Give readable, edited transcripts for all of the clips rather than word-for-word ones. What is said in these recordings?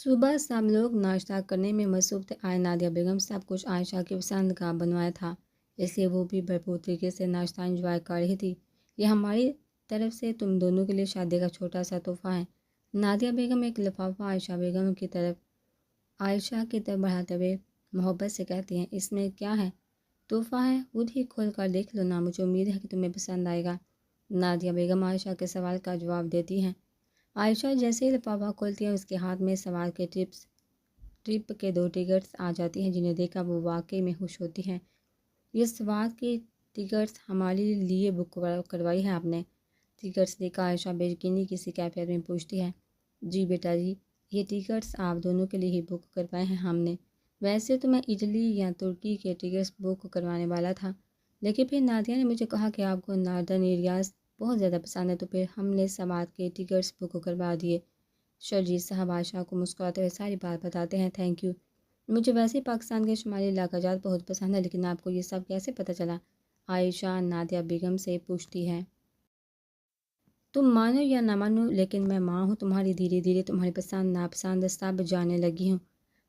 صبح سب لوگ ناشتہ کرنے میں مصروف تھے۔ آج نادیہ بیگم سب کچھ عائشہ کی پسند کا بنوایا تھا، اس لیے وہ بھی بھرپور طریقے سے ناشتہ انجوائے کر رہی تھی۔ یہ ہماری طرف سے تم دونوں کے لیے شادی کا چھوٹا سا تحفہ ہے۔ نادیہ بیگم ایک لفافہ عائشہ کی طرف بڑھاتے ہوئے محبت سے کہتی ہیں، اس میں کیا ہے؟ تحفہ ہے، خود ہی کھول کر دیکھ لو نا، مجھے امید ہے کہ تمہیں پسند آئے گا۔ نادیہ بیگم عائشہ کے سوال کا جواب دیتی ہیں۔ عائشہ جیسے ہی لفافہ کھولتی ہے، اس کے ہاتھ میں سوال کے ٹرپ کے 2 ٹکٹس آ جاتی ہیں، جنہیں دیکھ کر وہ واقعی میں خوش ہوتی ہیں۔ یہ سوال کی ٹکٹس ہمارے لیے بک کروائی ہے آپ نے؟ ٹکٹس دیکھ کر عائشہ بے یقینی کسی کیفیت میں پوچھتی ہے۔ جی بیٹا جی، یہ ٹکٹس آپ دونوں کے لیے ہی بک کروائے ہیں ہم نے۔ ویسے تو میں اٹلی یا ترکی کے ٹکٹس بک کروانے والا تھا، لیکن پھر نادیہ نے مجھے کہا کہ آپ کو ناردرن ایریاز بہت زیادہ پسند ہے، تو پھر ہم نے سوات کے ٹکٹس بک کروا دیے۔ شرجیت صاحب عائشہ کو مسکراتے ہوئے ساری بات بتاتے ہیں۔ تھینک یو، مجھے ویسے ہی پاکستان کے شمالی علاقہ جات بہت پسند ہے، لیکن آپ کو یہ سب کیسے پتہ چلا؟ عائشہ نادیہ بیگم سے پوچھتی ہے۔ تم مانو یا نہ مانو، لیکن میں ماں ہوں تمہاری، دھیرے دھیرے تمہاری پسند ناپسند سب جاننے لگی ہوں۔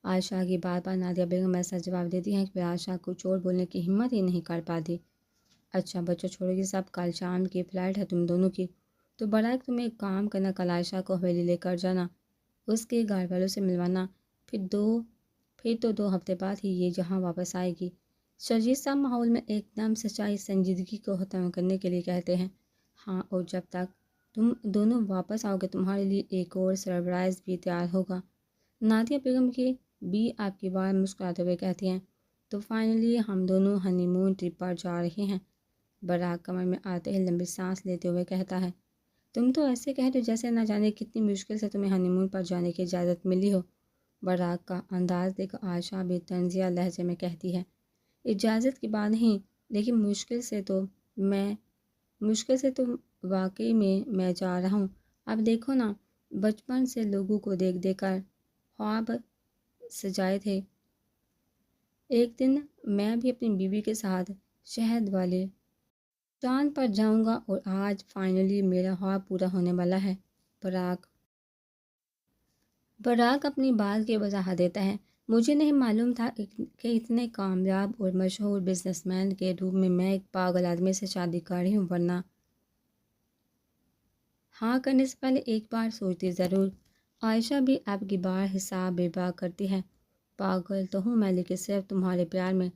عائشہ کی بات پر نادیہ بیگم ایسا جواب دیتی ہیں کہ پھر عائشہ کچھ اور بولنے کی ہمت ہی نہیں کر پاتی۔ اچھا بچوں چھوڑو یہ سب، کل شام کی فلائٹ ہے تم دونوں کی، تو بڑا تمہیں ایک کام کرنا، کل عائشہ کو حویلی لے کر جانا، اس کے گھر والوں سے ملوانا، پھر تو 2 ہفتے بعد ہی یہ جہاں واپس آئے گی۔ شرجیت صاحب ماحول میں ایک دم سچائی سنجیدگی کو ختم کرنے کے لیے کہتے ہیں۔ ہاں، اور جب تک تم دونوں واپس آؤ گے تمہارے لیے ایک اور سرپرائز بھی تیار ہوگا۔ نادیہ بیگم کی بھی آپ کی بات مسکراتے ہوئے کہتی ہیں۔ تو فائنلی ہم دونوں ہنی مون ٹرپ پر جا رہے ہیں، براق کمر میں آتے ہی لمبی سانس لیتے ہوئے کہتا ہے۔ تم تو ایسے کہہ رہے ہو جیسے نہ جانے کتنی مشکل سے تمہیں ہنی مون پر جانے کی اجازت ملی ہو۔ براق کا انداز دیکھ عائشہ بھی طنزیہ لہجے میں کہتی ہے، اجازت کی بات نہیں، لیکن مشکل سے تو واقعی میں جا رہا ہوں۔ اب دیکھو نا، بچپن سے لوگوں کو دیکھ دیکھ کر خواب سجائے تھے، ایک دن میں بھی اپنی بیوی کے ساتھ شہد والے چاند پر جاؤں گا، اور آج فائنلی میرا خواب پورا ہونے والا ہے۔ براق اپنی بات کی وضاحت دیتا ہے۔ مجھے نہیں معلوم تھا کہ اتنے کامیاب اور مشہور بزنس مین کے روپ میں ایک پاگل آدمی سے شادی کر رہی ہوں، ورنہ ہاں کرنے سے پہلے ایک بار سوچتی ضرور۔ عائشہ بھی اب کی بار حساب بے باک کرتی ہے۔ پاگل تو ہوں میں، لیکن صرف تمہارے پیار میں،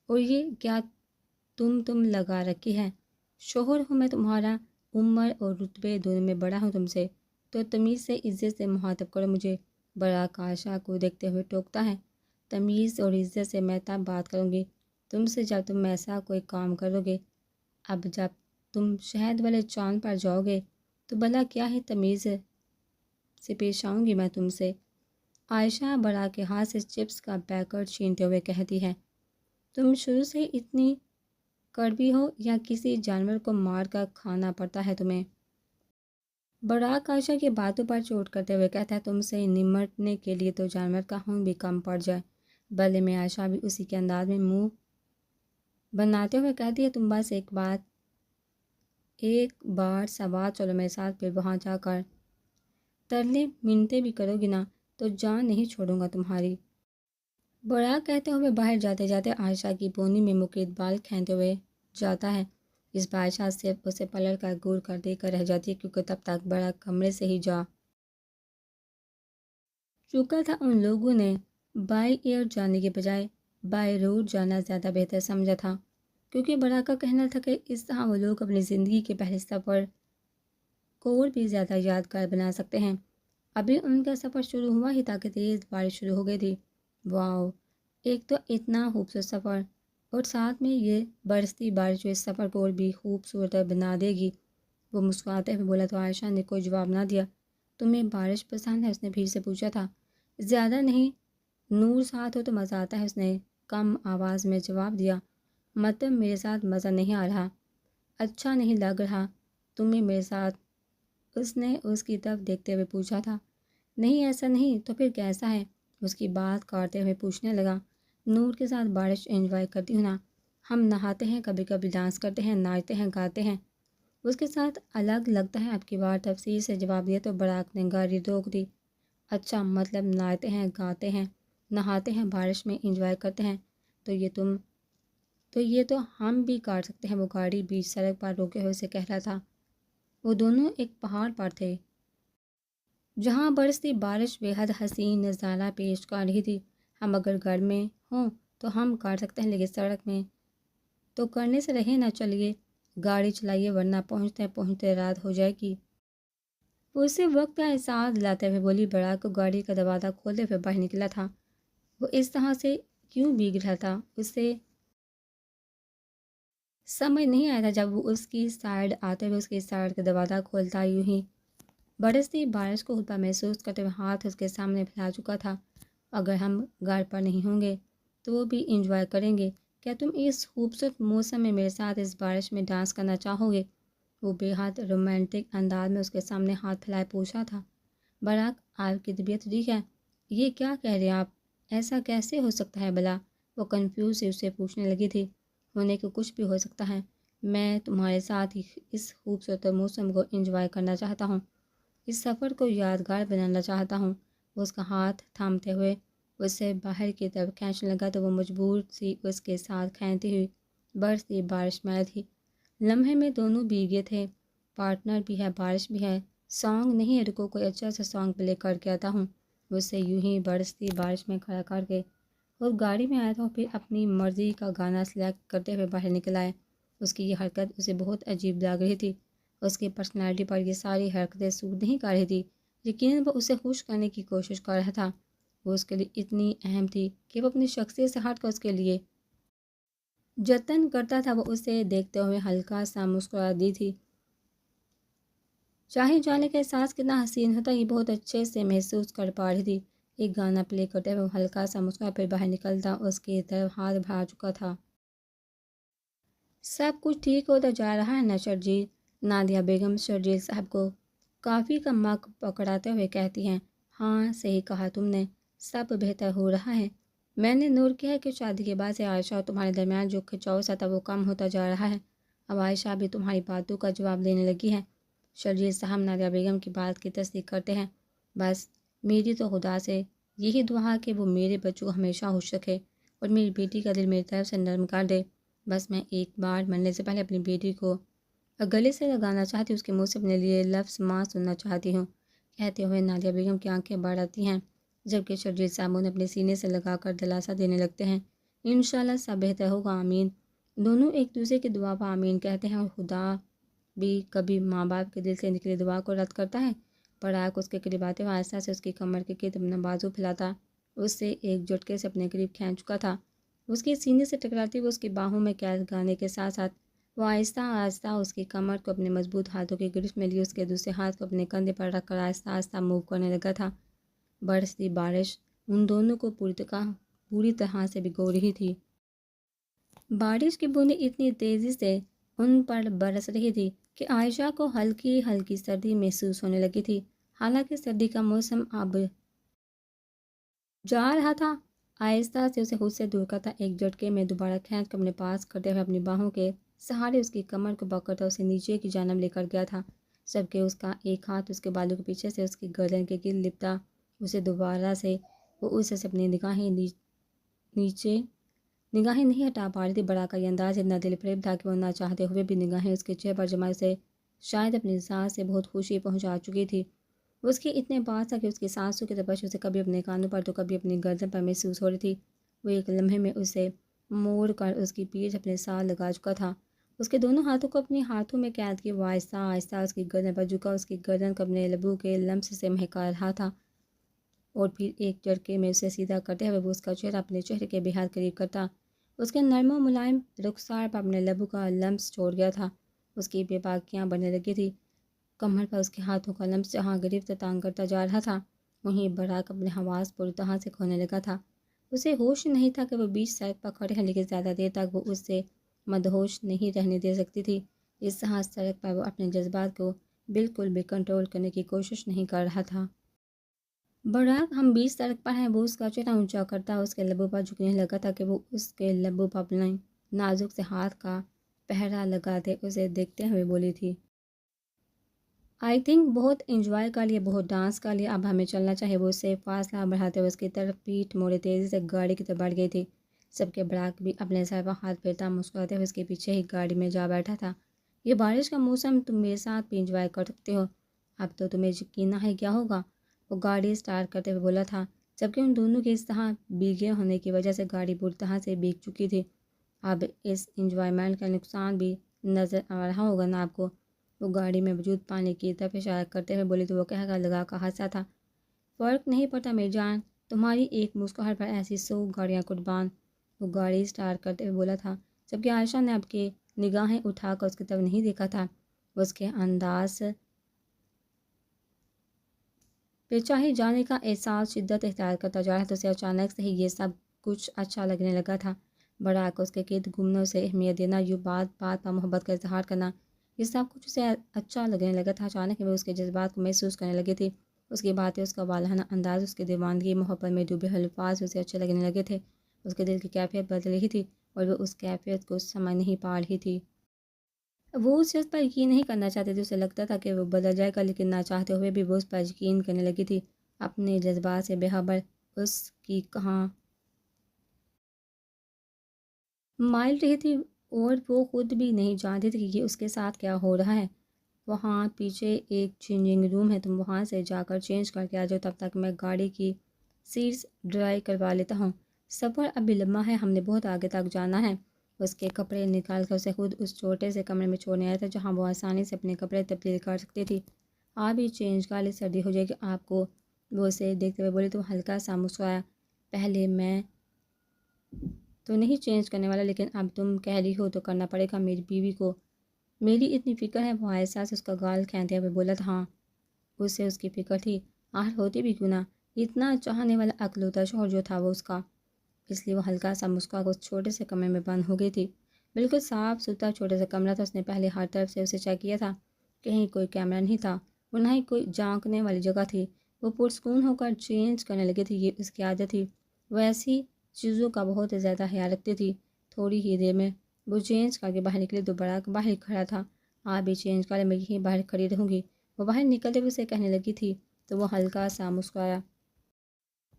اور یہ کیا تم لگا رکھی ہے؟ شوہر ہوں میں تمہارا، عمر اور رتبے دونوں میں بڑا ہوں تم سے، تو تمیز سے عزت سے مخاطب کرو مجھے۔ براق عائشہ کو دیکھتے ہوئے ٹوکتا ہے۔ تمیز اور عزت سے میں تب بات کروں گی تم سے جب تم ایسا کوئی کام کرو گے۔ اب جب تم شہد والے چاند پر جاؤ گے تو بھلا کیا ہی تمیز سے پیش آؤں گی میں تم سے؟ عائشہ براق کے ہاتھ سے چپس کا پیکٹ چھینتے ہوئے کہتی ہے۔ تم شروع سے اتنی کڑوی ہو یا کسی جانور کو مار کر کھانا پڑتا ہے تمہیں؟ براق عائشہ کی باتوں پر چوٹ کرتے ہوئے کہتا ہے، تم سے نمٹنے کے لیے تو جانور کا خون بھی کم پڑ جائے۔ بلے میں عائشہ بھی اسی کے انداز میں منہ بناتے ہوئے کہتی ہے، تم بس ایک بار سوات چلو میرے ساتھ، پھر وہاں جا کر ترلے منتیں بھی کرو گی نا تو جان نہیں چھوڑوں گا تمہاری۔ براق کہتے ہوئے باہر جاتے جاتے عائشہ کی پونی میں مقید بال کھینچتے ہوئے جاتا ہے۔ اس بار عائشہ صرف اسے پلٹ کر گور کر دے کر رہ جاتی ہے، کیونکہ تب تک براق کمرے سے ہی جا چکا تھا۔ ان لوگوں نے بائی ایئر جانے کے بجائے بائی روڈ جانا زیادہ بہتر سمجھا تھا، کیونکہ براق کا کہنا تھا کہ اس طرح وہ لوگ اپنی زندگی کے پہلے سفر کو اور بھی زیادہ یادگار بنا سکتے ہیں۔ ابھی ان کا سفر شروع ہوا ہی تھا کہ تیز بارش شروع ہو گئی تھی۔ واؤ، ایک تو اتنا خوبصورت سفر، اور ساتھ میں یہ برستی بارش جو اس سفر کو اور بھی خوبصورت بنا دے گی۔ وہ مسکراتے ہوئے بولا تو عائشہ نے کوئی جواب نہ دیا۔ تمہیں بارش پسند ہے؟ اس نے پھر سے پوچھا تھا۔ زیادہ نہیں، نور ساتھ ہو تو مزہ آتا ہے، اس نے کم آواز میں جواب دیا۔ مطلب میرے ساتھ مزہ نہیں آ رہا؟ اچھا نہیں لگ رہا تمہیں میرے ساتھ؟ اس نے اس کی طرف دیکھتے ہوئے پوچھا تھا۔ نہیں ایسا نہیں، تو پھر کیسا ہے؟ اس کی بات کاٹتے ہوئے پوچھنے لگا۔ نور کے ساتھ بارش انجوائے کرتی ہوں نا، ہم نہاتے ہیں، کبھی کبھی ڈانس کرتے ہیں، ناچتے ہیں، گاتے ہیں، اس کے ساتھ الگ لگتا ہے۔ اب کی بار تفصیل سے جواب دیا تو براق نے گاڑی روک دی۔ اچھا مطلب نہاتے ہیں، گاتے ہیں، نہاتے ہیں، بارش میں انجوائے کرتے ہیں، تو یہ تو ہم بھی کر سکتے ہیں۔ وہ گاڑی بیچ سڑک پر روکے ہوئے سے کہہ رہا تھا۔ وہ دونوں ایک پہاڑ پر تھے جہاں برستی بارش بے حد حسین نظارہ پیش کر رہی تھی۔ ہم اگر گھر میں ہوں تو ہم کر سکتے ہیں، لیکن سڑک میں تو کرنے سے رہے نہ، چلیے گاڑی چلائیے ورنہ پہنچتے پہنچتے رات ہو جائے گی۔ وہ اسی وقت کا احساس دلاتے ہوئے بولی۔ براق کو گاڑی کا دروازہ کھولتے ہوئے باہر نکلا تھا۔ وہ اس طرح سے کیوں بھیگ رہا تھا، اسے سمجھ نہیں آیا تھا۔ جب وہ اس کی سائڈ آتے ہوئے اس کی سائڈ کا دروازہ کھولتا، یوں ہی برستی بارش کو خود پر محسوس کرتے ہوئے ہاتھ اس کے سامنے پھیلا چکا تھا۔ اگر ہم گھر پر نہیں ہوں گے تو وہ بھی انجوائے کریں گے، کیا تم اس خوبصورت موسم میں میرے ساتھ اس بارش میں ڈانس کرنا چاہو گے؟ وہ بے حد رومانٹک انداز میں اس کے سامنے ہاتھ پھیلائے پوچھا تھا۔ براق، آپ کی طبیعت ٹھیک ہے؟ یہ کیا کہہ رہے ہیں آپ؟ ایسا کیسے ہو سکتا ہے بھلا؟ وہ کنفیوز سے اسے پوچھنے لگی تھی۔ ہونے کو کچھ بھی ہو سکتا ہے، میں تمہارے ساتھ ہی اس خوبصورت موسم کو انجوائے کرنا چاہتا ہوں، اس سفر کو یادگار بنانا چاہتا ہوں۔ وہ اس کا ہاتھ تھامتے ہوئے اسے باہر کی طرف کھینچنے لگا تو وہ مجبور سی اس کے ساتھ کھینچتی ہوئی برستی بارش میں آئی تھی۔ لمحے میں دونوں بھیگے تھے، پارٹنر بھی ہے، بارش بھی ہے۔ سانگ نہیں ہے، رکو کوئی اچھا سا سانگ پلے کر کے آتا ہوں۔ وہ اسے یوں ہی برستی بارش میں کھڑا کر کے اور گاڑی میں آیا تھا، پھر اپنی مرضی کا گانا سلیکٹ کرتے ہوئے باہر نکل آئے۔ اس کی یہ حرکت اسے بہت عجیب لگ رہی تھی۔ اس کی پرسنالٹی پر یہ ساری حرکتیں سوٹ نہیں کر رہی تھی۔ یقیناً وہ اسے خوش کرنے کی کوشش کر رہا تھا۔ وہ اس کے لیے اتنی اہم تھی کہ وہ اپنی شخصیت سے ہٹ کر اس کے لیے جتن کرتا تھا۔ وہ اسے دیکھتے ہوئے ہلکا سا مسکرا دی تھی۔ چاہے جانے کا احساس کتنا حسین ہوتا، یہ بہت اچھے سے محسوس کر پا رہی تھی۔ ایک گانا پلے کرتے ہوئے وہ ہلکا سا مسکرا، پھر باہر نکلتا اس کی طرف ہاتھ بڑھا چکا تھا۔ سب کچھ ٹھیک ہوتا جا رہا ہے نا شرجیل؟ نادیہ بیگم شرجیل صاحب کو کافی کا مگ پکڑاتے ہوئے کہتی ہیں۔ ہاں صحیح کہا تم نے، سب بہتر ہو رہا ہے۔ میں نے نور کیا ہے کہ شادی کے بعد سے عائشہ اور تمہارے درمیان جو کھچاؤ سا تھا وہ کم ہوتا جا رہا ہے۔ اب عائشہ بھی تمہاری باتوں کا جواب دینے لگی ہے۔ شرجیل صاحب نادیہ بیگم کی بات کی تصدیق کرتے ہیں۔ بس میری تو خدا سے یہی دعا کہ وہ میرے بچوں کو ہمیشہ خوش رکھے اور میری بیٹی کا دل میری طرف سے نرم کر دے۔ بس میں ایک بار مرنے سے پہلے اپنی بیٹی کو گلے سے لگانا چاہتی ہوں، اس کے منہ سے اپنے لیے لفظ ماں سننا چاہتی ہوں۔ کہتے ہوئے نادیہ بیگم کی آنکھیں بڑھ آتی ہیں، جبکہ شرجیل صاحب انہیں اپنے سینے سے لگا کر دلاسا دینے لگتے ہیں۔ انشاءاللہ سب بہتر ہوگا، آمین۔ دونوں ایک دوسرے کی دعا پر آمین کہتے ہیں، اور خدا بھی کبھی ماں باپ کے دل سے نکلی دعا کو رد کرتا ہے۔ براق اس کے قریب آتے ہوئے آہستہ سے اس کی کمر کے گرد اپنا بازو پھیلاتا اس سے ایک جھٹکے سے اپنے قریب کھینچ چکا تھا۔ اس کے سینے سے ٹکراتی ہوئے اس کی باہوں میں قید گانے کے ساتھ ساتھ وہ آہستہ آہستہ اس کی کمر کو اپنے مضبوط ہاتھوں کی گرفت میں لی، اس کے دوسرے ہاتھ کو اپنے کندھے پر رکھ کر آہستہ آہستہ موو کرنے لگا تھا۔ برستی بارش ان دونوں کو پوری طرح سے بھگو رہی تھی۔ بارش کی بوندیں اتنی تیزی سے ان پر برس رہی تھی کہ عائشہ کو ہلکی ہلکی سردی محسوس ہونے لگی تھی۔ حالانکہ سردی کا موسم اب جا رہا تھا۔ آہستہ سے اسے خود سے دور کرتا ایک جھٹکے میں دوبارہ کھینچ کر اپنے پاس کرتے ہوئے اپنی باہوں کے سہارے اس کی کمر کو پکڑتا اسے نیچے کی جانب لے کر گیا تھا، جبکہ اس کا ایک ہاتھ اس کے بالوں کے پیچھے سے اس کی گردن کے گرد لپٹا اسے دوبارہ سے وہ اسے سے اپنی نگاہیں نہیں ہٹا پا رہی تھی۔ بڑا کا یہ انداز اتنا دل فریب تھا کہ وہ نہ چاہتے ہوئے بھی نگاہیں اس کے چہرے پر جما سے شاید اپنی ذات سے بہت خوشی پہنچا چکی تھی۔ اس کی اتنے پاس تھا کہ اس کی سانسوں کی تپش اسے کبھی اپنے کانوں پر تو کبھی اپنی گردن پر محسوس ہو رہی تھی۔ وہ ایک لمحے میں اسے موڑ کر اس کی پیٹھ اپنے ساتھ لگا چکا تھا، اس کے دونوں ہاتھوں کو اپنے ہاتھوں میں قید کیے وہ آہستہ آہستہ اس کی گردن پر جھکا، اس کی گردن کو اپنے لبوں کے لمس سے مہکا رہا تھا، اور پھر ایک جھٹکے میں اسے سیدھا کرتے ہوئے وہ اس کا چہرہ اپنے چہرے کے بے حد قریب کرتا، اس کے نرم و ملائم رخسار پر اپنے لبوں کا لمس چھوڑ گیا تھا۔ اس کی بے باکیاں بڑھنے لگی تھی، کمر پر اس کے ہاتھوں کا لمس جہاں گرفت تانگ کرتا جا رہا تھا، وہیں براق اپنے حواس پوری طرح سے کھونے لگا تھا۔ اسے ہوش نہیں تھا کہ وہ بیچ سڑک پر کھڑے ہیں، لیکن زیادہ دیر تک وہ اس سے مدہوش نہیں رہنے دے سکتی تھی۔ اس طرح سڑک پر وہ اپنے جذبات کو بالکل بھی کنٹرول کرنے کی کوشش نہیں کر رہا تھا۔ براق، ہم بیچ سڑک پر ہیں، وہ اس کا چہرہ اونچا کرتا اس کے لبوں پر جھکنے لگا تھا کہ وہ اس کے لبوں پر اپنے نازک سے ہاتھ کا پہرا لگاتے اسے دیکھتے ہوئے بولی تھی۔ آئی تھنک بہت انجوائے کر لیا، بہت ڈانس کر لیا، اب ہمیں چلنا چاہیے۔ وہ اسے فاصلہ بڑھاتے ہوئے اس کی طرف پیٹھ موڑے تیزی سے گاڑی کی طرف بڑھ گئی تھی۔ سب کے براق بھی اپنے سر پر ہاتھ پھیرتا مسکراتے ہوئے اس کے پیچھے ہی گاڑی میں جا بیٹھا تھا۔ یہ بارش کا موسم، تم میرے ساتھ بھی انجوائے کر سکتے ہو، اب تو تمہیں یقین نہ ہے کیا ہوگا، وہ گاڑی اسٹارٹ کرتے ہوئے بولا تھا، جبکہ ان دونوں کے اس طرح بھیگے ہونے کی وجہ سے گاڑی بری طرح سے بھیگ چکی تھی۔ اب اس انجوائمنٹ کا نقصان بھی نظر آ رہا ہوگا نا آپ کو، وہ گاڑی میں موجود پانی کی طرف اشارہ کرتے ہوئے بولی تو وہ کہہ کر لگا کہا ہنسا تھا، فرق نہیں پڑتا میری جان، تمہاری ایک مسکراہٹ پر ایسی 100 گاڑیاں قربان، وہ گاڑی اسٹارٹ کرتے ہوئے بولا تھا، جبکہ عائشہ نے اب کی نگاہیں اٹھا کر اس کی طرف نہیں دیکھا تھا۔ وہ اس کے انداز پہ چاہے جانے کا احساس شدت اختیار کرتا جا رہا تھا، اسے اچانک سے ہی یہ سب کچھ اچھا لگنے لگا تھا۔ بڑا کر اس کے گرد گھومنا، اسے اہمیت دینا، یوں بات بات پر محبت کا اظہار کرنا، یہ سب کچھ اسے اچھا لگنے لگا تھا۔ اچانک وہ اس کے جذبات کو محسوس کرنے لگی تھی، اس کی باتیں، اس کا والہانہ انداز، اس کی دیوانگی، محبت میں ڈوبے الفاظ اسے اچھے لگنے لگے تھے۔ اس کے دل کی کیفیت بدل رہی تھی اور وہ اس کیفیت کو سمجھ نہیں پا رہی تھی۔ وہ اس شخص پر یقین نہیں کرنا چاہتی تھی، اسے لگتا تھا کہ وہ بدل جائے گا، لیکن نہ چاہتے ہوئے بھی وہ اس پر یقین کرنے لگی تھی، اپنے جذبات سے بے خبر۔ اس کی کہاں مائل رہی تھی اور وہ خود بھی نہیں جانتی تھی کہ اس کے ساتھ کیا ہو رہا ہے۔ وہاں پیچھے ایک چینجنگ روم ہے، تم وہاں سے جا کر چینج کر کے آ جاؤ، تب تک میں گاڑی کی سیٹس ڈرائی کروا لیتا ہوں، سفر ابھی لمبا ہے، ہم نے بہت آگے تک جانا ہے۔ اس کے کپڑے نکال کر اسے خود اس چھوٹے سے کمرے میں چھوڑنے آیا تھا جہاں وہ آسانی سے اپنے کپڑے تبدیل کر سکتی تھی۔ آپ ہی چینج کر لی، سردی ہو جائے گی آپ کو، وہ اسے دیکھتے ہوئے بولی تو ہلکا سا مسکرایا، پہلے میں تو نہیں چینج کرنے والا، لیکن اب تم کہہ رہی ہو تو کرنا پڑے گا، میری بیوی کو میری اتنی فکر ہے، وہ احساس اس کا گال کھینتے ہوئے بولا تھا۔ ہاں اسے اس کی فکر تھی، آخر ہوتی بھی کیوں نہ، اتنا چاہنے والا اکلوتا شوہر جو تھا وہ اس کا، اس لیے وہ ہلکا سا مسکرا کر اس چھوٹے سے کمرے میں بند ہو گئی تھی۔ بالکل صاف ستھرا چھوٹا سا کمرہ تھا، اس نے پہلے ہر طرف سے اسے چیک کیا تھا، کہیں کوئی کیمرہ نہیں تھا اور نہ ہی کوئی جھانکنے والی جگہ تھی۔ وہ پرسکون ہو کر چینج کرنے لگی تھی، یہ اس کی عادت تھی، وہ ایسی چیزوں کا بہت زیادہ خیال رکھتی تھی۔ تھوڑی ہی دیر میں وہ چینج کر کے باہر نکلی تو بڑا باہر کھڑا تھا، آپ بھی چینج کریں، میں یہیں باہر کھڑی رہوں گی، وہ باہر نکلتے ہوئے اسے کہنے لگی تھی تو وہ ہلکا سا مسکرایا،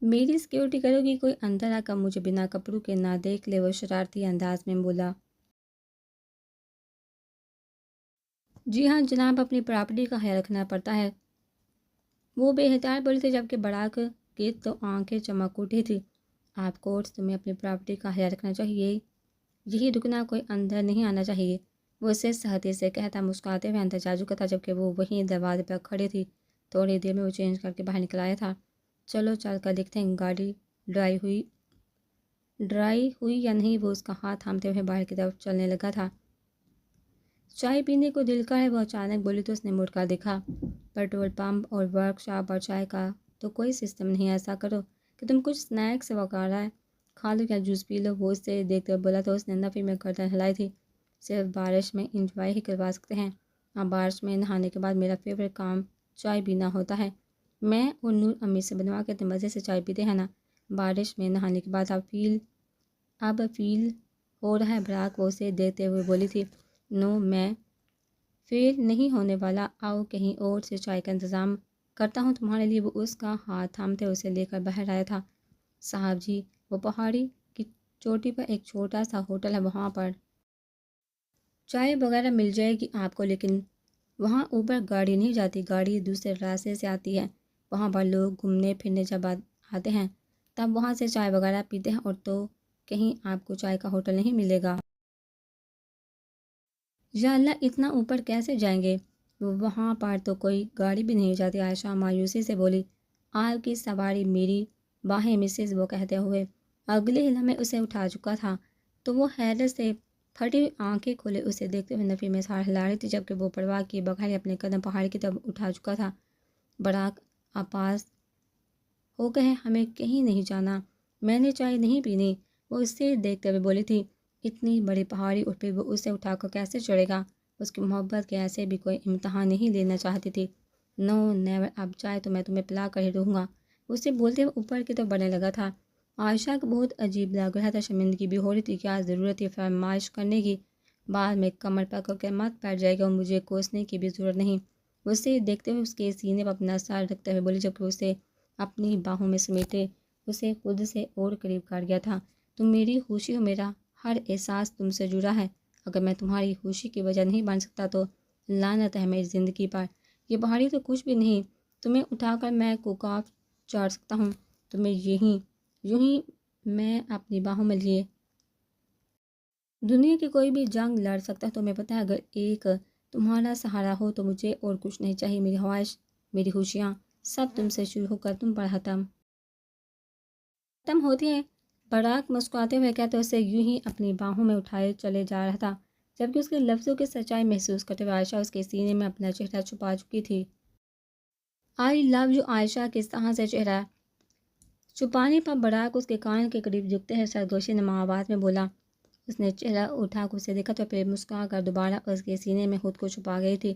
میری سیکیورٹی کرو گی، کوئی اندر آ کر مجھے بنا کپڑوں کے نہ دیکھ لے، وہ شرارتی انداز میں بولا۔ جی ہاں جناب، اپنی پراپرٹی کا خیال رکھنا پڑتا ہے، وہ بے احتیاط بولی تھی، جبکہ بڑا کے تو آنکھیں چمک اٹھی تھی۔ آپ کورس تمہیں اپنی پراپرٹی کا خیال رکھنا چاہیے، یہی رکنا، کوئی اندر نہیں آنا چاہیے، وہ اسے سہتی سے کہتا مسکراتے ہوئے اندر جا چکا تھا، جبکہ وہ وہیں دروازے پر کھڑی تھی۔ تھوڑی دیر میں وہ چینج کر کے باہر نکل آیا تھا۔ چلو چل کر دیکھتے ہیں گاڑی ڈرائی ہوئی یا نہیں، وہ اس کا ہاتھ تھامتے ہوئے باہر کی طرف چلنے لگا تھا۔ چائے پینے کو دل کا ہے، وہ اچانک بولی تو اس نے مڑ کر دیکھا، پیٹرول پمپ اور ورک شاپ پر چائے کا تو کوئی سسٹم نہیں، ایسا کرو کہ تم کچھ سنیکس وغیرہ کھا لو یا جوس پی لو، وہ اس سے دیکھتے ہوئے بولا تو اس نے نفی میں گردن ہلائی تھی، صرف بارش میں انجوائے ہی کروا سکتے ہیں، اب بارش میں نہانے کے بعد میرا فیوریٹ کام چائے پینا ہوتا ہے، میں اور نور امی سے بنوا کے اتنے مزے سے چائے پیتے ہیں نا، بارش میں نہانے کے بعد اب فیل ہو رہا ہے براک، وہ اسے دیکھتے ہوئے بولی تھی، نو میں فیل نہیں ہونے والا، آؤ کہیں اور سے چائے کا انتظام کرتا ہوں تمہارے لیے، وہ اس کا ہاتھ تھامتے اسے لے کر باہر آیا تھا۔ صاحب جی، وہ پہاڑی کی چوٹی پر ایک چھوٹا سا ہوٹل ہے، وہاں پر چائے وغیرہ مل جائے گی آپ کو، لیکن وہاں اوپر گاڑی نہیں جاتی، گاڑی دوسرے راستے سے آتی ہے، وہاں پر لوگ گھومنے پھرنے جب آتے ہیں تب وہاں سے چائے وغیرہ پیتے ہیں، اور تو کہیں آپ کو چائے کا ہوٹل نہیں ملے گا۔ یا اللہ، اتنا اوپر کیسے جائیں گے، وہاں پر تو کوئی گاڑی بھی نہیں جاتی، عائشہ مایوسی سے بولی، آپ کی سواری میری باہیں مسز، وہ کہتے ہوئے اگلے لمحے اسے اٹھا چکا تھا، تو وہ حیرت سے پھٹی ہوئی آنکھیں کھولے اسے دیکھتے ہوئے نفی میں سار ہلا رہی تھی، جبکہ وہ پرواہ کیے بغیر اپنے قدم پہاڑی کی طرف اٹھا چکا تھا۔ براک، آپ پاس ہو گئے، ہمیں کہیں نہیں جانا، میں نے چائے نہیں پینی، وہ اسے دیکھتے ہوئے بولی تھی، اتنی بڑی پہاڑی اور پھر وہ اسے اٹھا کر کیسے چڑھے گا، اس کی محبت کے ایسے بھی کوئی امتحان نہیں لینا چاہتی تھی۔ نو نیور، اب چائے تو میں تمہیں پلا کر ہی رہوں گا، اسے بولتے ہوئے اوپر کی طرف بڑھنے لگا تھا۔ عائشہ کو بہت عجیب لگ رہا تھا، شرمندگی بھی ہو رہی تھی، کیا ضرورت ہے فرمائش کرنے کی، بعد میں کمر پکڑ کے مت بیٹھ جائے گا اور مجھے کوسنے کی بھی ضرورت نہیں، اسے دیکھتے ہوئے اس کے سینے پر اپنا سر رکھتے ہوئے بولی، جبکہ اسے اپنی باہوں میں سمیٹے اسے خود سے اور قریب کر گیا تھا۔ تم میری خوشی ہو، میرا ہر احساس تم سے جڑا ہے۔ اگر میں تمہاری خوشی کی وجہ نہیں بن سکتا تو لعنت ہے میری زندگی پر۔ یہ پہاڑی تو کچھ بھی نہیں، تمہیں اٹھا کر میں کوکاف چڑھ سکتا ہوں، تمہیں یوں ہی میں اپنی باہوں میں لیے دنیا کی کوئی بھی جنگ لڑ سکتا ہے۔ تمہیں پتہ ہے اگر ایک تمہارا سہارا ہو تو مجھے اور کچھ نہیں چاہیے۔ میری خواہش، میری خوشیاں سب تم سے شروع ہو کر تم پر ختم ہوتی ہیں۔ براق مسکراتے ہوئے کہتے اسے یوں ہی اپنی باہوں میں اٹھائے چلے جا رہا تھا، جبکہ اس کے لفظوں کی سچائی محسوس کرتے ہوئے عائشہ اس کے سینے میں اپنا چہرہ چھپا چکی تھی۔ آئی لو یو عائشہ کس طرح سے چہرہ چھپانے پر براق اس کے کان کے قریب جھکتے ہیں سرگوشی نما آواز میں بولا۔ اس نے چہرہ اٹھا کر اسے دیکھا تو پھر مسکرا کر دوبارہ اس کے سینے میں خود کو چھپا گئی تھی۔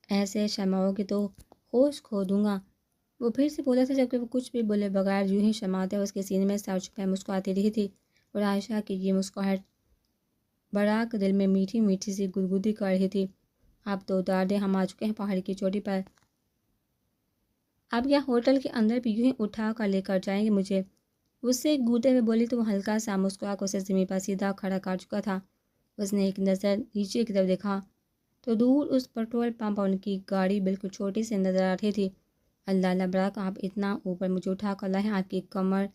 ایسے شرماؤ گی تو ہوش کھو دوں گا، وہ پھر سے بولا تھا، جبکہ وہ کچھ بھی بولے بغیر یوں ہی شرماتے اس کے سینے میں سر چھپائے مسکراتی رہی تھی۔ اور عائشہ کی یہ مسکراہٹ براق دل میں میٹھی میٹھی سی گدگدی کر رہی تھی۔ اب تو دردے ہم آ چکے ہیں پہاڑی کی چوٹی پر، اب کیا ہوٹل کے اندر بھی یوں ہی اٹھا کر لے کر جائیں گے مجھے؟ اس سے گوتے ہوئے بولی تو وہ ہلکا سا مسکرا کر اسے زمین پر سیدھا کھڑا کر چکا تھا۔ اس نے ایک نظر نیچے کی طرف دیکھا تو دور اس پیٹرول پمپ پر ان کی گاڑی بالکل چھوٹی سی نظر آ رہی تھی۔ اللہ اللہ براق، آپ اتنا اوپر مجھے اٹھا کر لائے ہیں، آپ کی کمر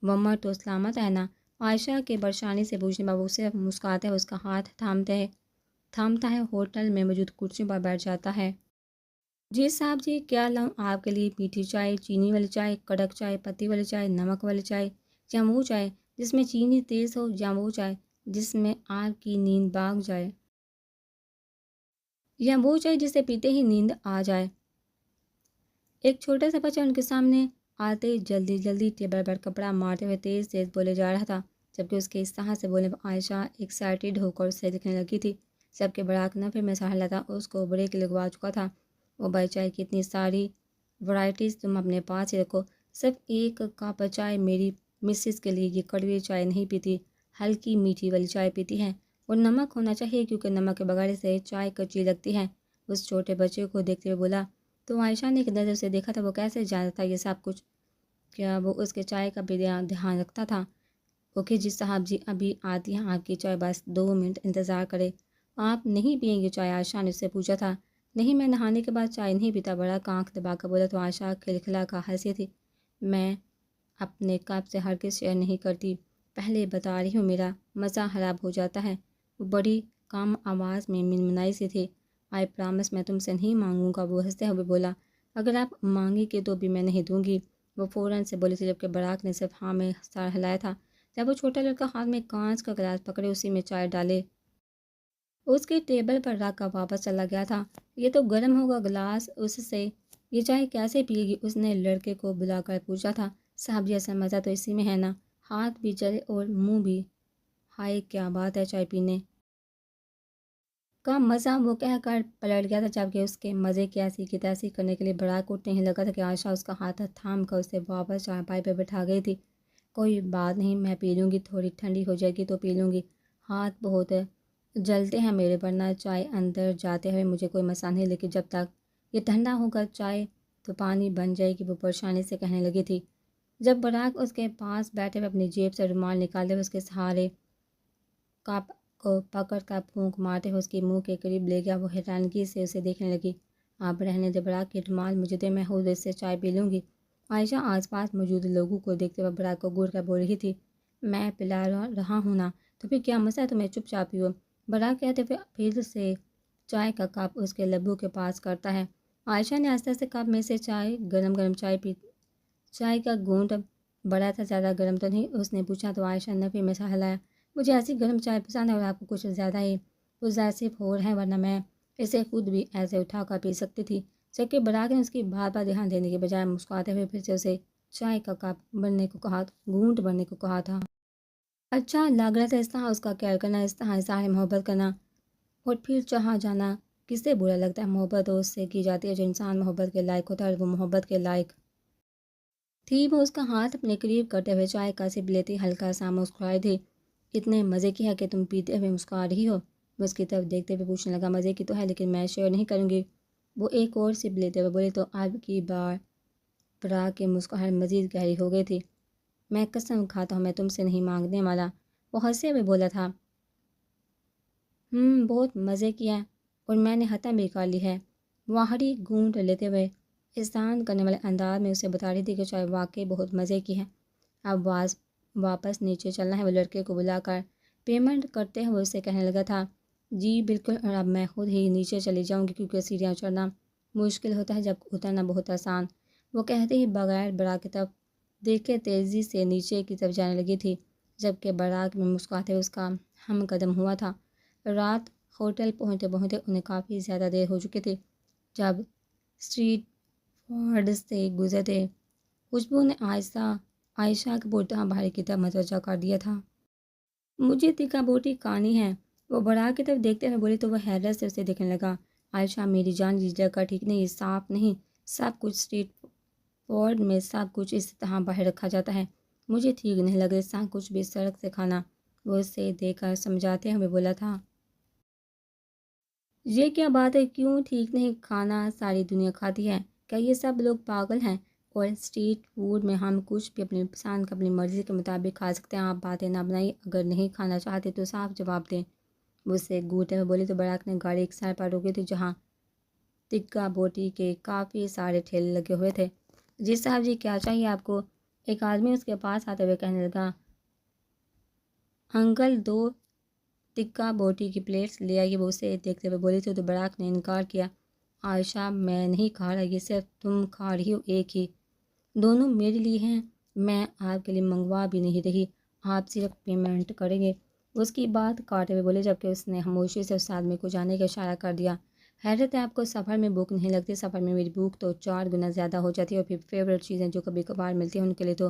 ومر تو سلامت ہے نا؟ عائشہ کے پریشانی سے پوچھنے پر وہ صرف مسکراتے ہوئے اس کا ہاتھ تھامتا ہے ہوٹل میں موجود کرسیوں پر بیٹھ جاتا ہے۔ جی صاحب جی، کیا لاؤں آپ کے لیے؟ میٹھی چائے، چینی والی چائے، کڑک چائے، پتی والی چائے، نمک والی چائے، یا وہ چائے جس میں چینی تیز ہو، یا وہ چائے جس میں آپ کی نیند بھاگ جائے، یا وہ چائے جسے پیتے ہی نیند آ جائے؟ ایک چھوٹا سا بچہ ان کے سامنے آتے جلدی جلدی ٹیبل پر کپڑا مارتے ہوئے تیز تیز بولے جا رہا تھا، جبکہ اس کے اس طرح سے بولنے پر عائشہ ایکسائٹیڈ ہو کر اسے دیکھنے لگی تھی، جبکہ براق نفے میں سہلا تھا، اس کو بریک لگوا چکا تھا۔ وہ بھائی چائے کی اتنی ساری ورائٹیز تم اپنے پاس ہی رکھو، صرف ایک کپ چائے میری مسز کے لیے، یہ کڑوی چائے نہیں پیتی، ہلکی میٹھی والی چائے پیتی ہے، اور نمک ہونا چاہیے کیونکہ نمک کے بغیر سے چائے کچی لگتی ہے۔ اس چھوٹے بچے کو دیکھتے ہوئے بولا تو عائشہ نے ایک نظر سے دیکھا تھا، وہ کیسے جانتا تھا یہ سب کچھ؟ کیا وہ اس کے چائے کا بھی دھیان رکھتا تھا؟ اوکے جی صاحب جی، ابھی آتی ہیں آپ کی چائے، بس 2 منٹ انتظار کرے۔ آپ نہیں پئیں گے چائے؟ عائشہ نے اس سے پوچھا تھا۔ نہیں، میں نہانے کے بعد چائے نہیں پیتا، بڑا آنکھ دبا کر بولا تو عائشہ کھلکھلا کر ہنسی تھی۔ میں اپنے کپ سے ہرگز شیئر نہیں کرتی، پہلے بتا رہی ہوں، میرا مزہ خراب ہو جاتا ہے۔ وہ بڑی کم آواز میں منمنائی سی تھی۔ آئی پرامس میں تم سے نہیں مانگوں گا، وہ ہنستے ہوئے بولا۔ اگر آپ مانگیں گے تو بھی میں نہیں دوں گی، وہ فوراً سے بولی تھی، جبکہ براق نے صرف ہاں میں سر ہلایا تھا۔ جب وہ چھوٹا لڑکا ہاتھ میں کانچ کا گلاس پکڑے اسی میں چائے ڈالے اس کے ٹیبل پر رکھ کر واپس چلا گیا تھا۔ یہ تو گرم ہوگا گلاس، اس سے یہ چائے کیسے پیے گی؟ اس نے لڑکے کو بلا کر پوچھا تھا۔ صاحب جی، اصل مزہ تو اسی میں ہے نا، ہاتھ بھی چلے اور منہ بھی۔ ہائے کیا بات ہے چائے پینے کا مزہ، وہ کہہ کر پلٹ گیا تھا، جبکہ اس کے مزے کی ایسی کی تیسی کرنے کے لیے براق اٹھنے ہی لگا تھا کہ عائشہ اس کا ہاتھ تھام کر اسے واپس چارپائی پہ بٹھا گئی تھی۔ کوئی بات نہیں، میں پی لوں گی، تھوڑی ٹھنڈی ہو جائے گی تو پی لوں گی، ہاتھ بہت جلتے ہیں میرے، ورنہ چائے اندر جاتے ہوئے مجھے کوئی مسئلہ نہیں، لیکن جب تک یہ ٹھنڈا ہوگا چائے تو پانی بن جائے گی، وہ پریشانی سے کہنے لگی تھی۔ جب براق اس کے پاس بیٹھے ہوئے اپنی جیب سے رومال نکالتے ہوئے اس کے سہارے کپ کو پکڑ کر پھونک مارتے ہوئے اس کے منہ کے قریب لے گیا، وہ حیرانگی سے اسے دیکھنے لگی۔ آپ رہنے دے براق، کے رومال مجھے دے، میں خود اس سے چائے پی لوں گی۔ عائشہ آس پاس موجود لوگوں کو دیکھتے ہوئے براق کو گھور کر بول رہی تھی، میں پلا رہا ہوں نا، تو پھر کیا مسئلہ ہے تمہیں، چپ چاپ پیو، براق کہتے ہوئے پھر سے چائے کا کپ اس کے لبوں کے پاس کرتا ہے۔ عائشہ نے آہستہ سے کپ میں سے گرم چائے کا گھونٹ بڑا تھا، زیادہ گرم تو نہیں، اس نے پوچھا تو عائشہ نے نفی میں سر ہلایا۔ مجھے ایسی گرم چائے پسند ہے اور آپ کو کچھ زیادہ ہی پوزیسو ہو رہے ہیں، ورنہ میں اسے خود بھی ایسے اٹھا کر پی سکتی تھی، جبکہ براق نے اس کی بات پر دھیان دینے کے بجائے مسکراتے ہوئے پھر سے اسے چائے کا کپ گھونٹ بھرنے کو کہا تھا۔ اچھا لگ رہا تھا اس طرح اس کا کیئر کرنا، اس طرح اظہار محبت کرنا، اور پھر چاہا جانا کسے برا لگتا ہے؟ محبت تو اس سے کی جاتی ہے جو انسان محبت کے لائق ہوتا ہے، اور وہ محبت کے لائق تھی۔ وہ اس کا ہاتھ اپنے قریب کرتے ہوئے چائے کا سپ لیتی ہلکا سا مسکرائی تھی۔ اتنے مزے کی ہے کہ تم پیتے ہوئے مسکرا رہی ہو؟ وہ اس کی طرف دیکھتے ہوئے پوچھنے لگا۔ مزے کی تو ہے، لیکن میں شیئر نہیں کروں گی، وہ ایک اور سپ لیتے ہوئے بولے تو اب کی بار برا کی مسکراہٹ مزید گہری ہو گئی تھی۔ میں قسم کھاتا ہوں میں تم سے نہیں مانگنے والا، وہ ہنسے ہوئے بولا تھا۔ بہت مزے کیا اور میں نے حتم بھی کر لی ہے، وہ آخری گھونٹ لیتے ہوئے احسان کرنے والے انداز میں اسے بتا رہی تھی کہ شاید واقعی بہت مزے کی ہے۔ اب واپس نیچے چلنا ہے۔ وہ لڑکے کو بلا کر پیمنٹ کرتے ہوئے اسے کہنے لگا تھا، جی بالکل، اور اب میں خود ہی نیچے چلی جاؤں گی کیونکہ سیڑھیاں چڑھنا مشکل ہوتا ہے جب اترنا بہت آسان۔ وہ کہتے ہی بغیر برا کی طرف دیکھے تیزی سے نیچے کی طرف جانے لگی تھی، جبکہ براق میں مسکراتے اس کا ہم قدم ہوا تھا۔ رات ہوٹل پہنچتے پہنچتے انہیں کافی زیادہ دیر ہو چکی تھی۔ جب اسٹریٹ فارڈ سے گزرتے خوشبو نے عائشہ کے پورتہ بھائی کی طرف متوجہ کر دیا تھا۔ مجھے تکا بوٹی کھانی ہے، وہ برا کی طرف دیکھتے ہوئے بولی تو وہ حیرت سے اسے دیکھنے لگا۔ عائشہ میری جان، یہ جگہ ٹھیک نہیں، صاف نہیں، سب کچھ اسٹریٹ فارڈ میں سب کچھ اس طرح باہر رکھا جاتا ہے، مجھے ٹھیک نہیں لگ رہا کچھ بھی سڑک سے کھانا۔ وہ اسے دیکھ کر سمجھاتے ہوئے بولا تھا، یہ کیا بات ہے، کیوں ٹھیک نہیں؟ کھانا ساری دنیا کھاتی ہے، کیا یہ سب لوگ پاگل ہیں؟ اور اسٹریٹ فوڈ میں ہم کچھ بھی اپنی پسند کا اپنی مرضی کے مطابق کھا سکتے ہیں، آپ باتیں نہ بنائیں، اگر نہیں کھانا چاہتے تو صاف جواب دیں۔ وہ سے گھوٹے میں بولی تو براق نے گاڑی ایک سائڈ پر روکی تھی جہاں تکا بوٹی کے کافی سارے ٹھیلے لگے ہوئے تھے۔ جی صاحب جی، کیا چاہیے آپ کو؟ ایک آدمی اس کے پاس آتے ہوئے کہنے لگا۔ انکل 2 تکا بوٹی کی پلیٹس لے آئیے، وہ اسے دیکھتے ہوئے بولی تھی تو براق نے انکار کیا۔ عائشہ میں نہیں کھا رہا، یہ صرف تم کھا رہی ہو، ایک ہی، دونوں میرے لیے ہیں، میں آپ کے لیے منگوا بھی نہیں رہی، آپ صرف پیمنٹ کریں گے، اس کی بات کاٹے ہوئے بولے، جبکہ اس نے خاموشی سے اس آدمی کو جانے کا اشارہ کر دیا۔ حیرت ہے آپ کو سفر میں بھوک نہیں لگتی، سفر میں میری بھوک تو 4 گنا زیادہ ہو جاتی ہے، اور پھر فیوریٹ چیزیں جو کبھی کبھار ملتی ہیں ان کے لیے تو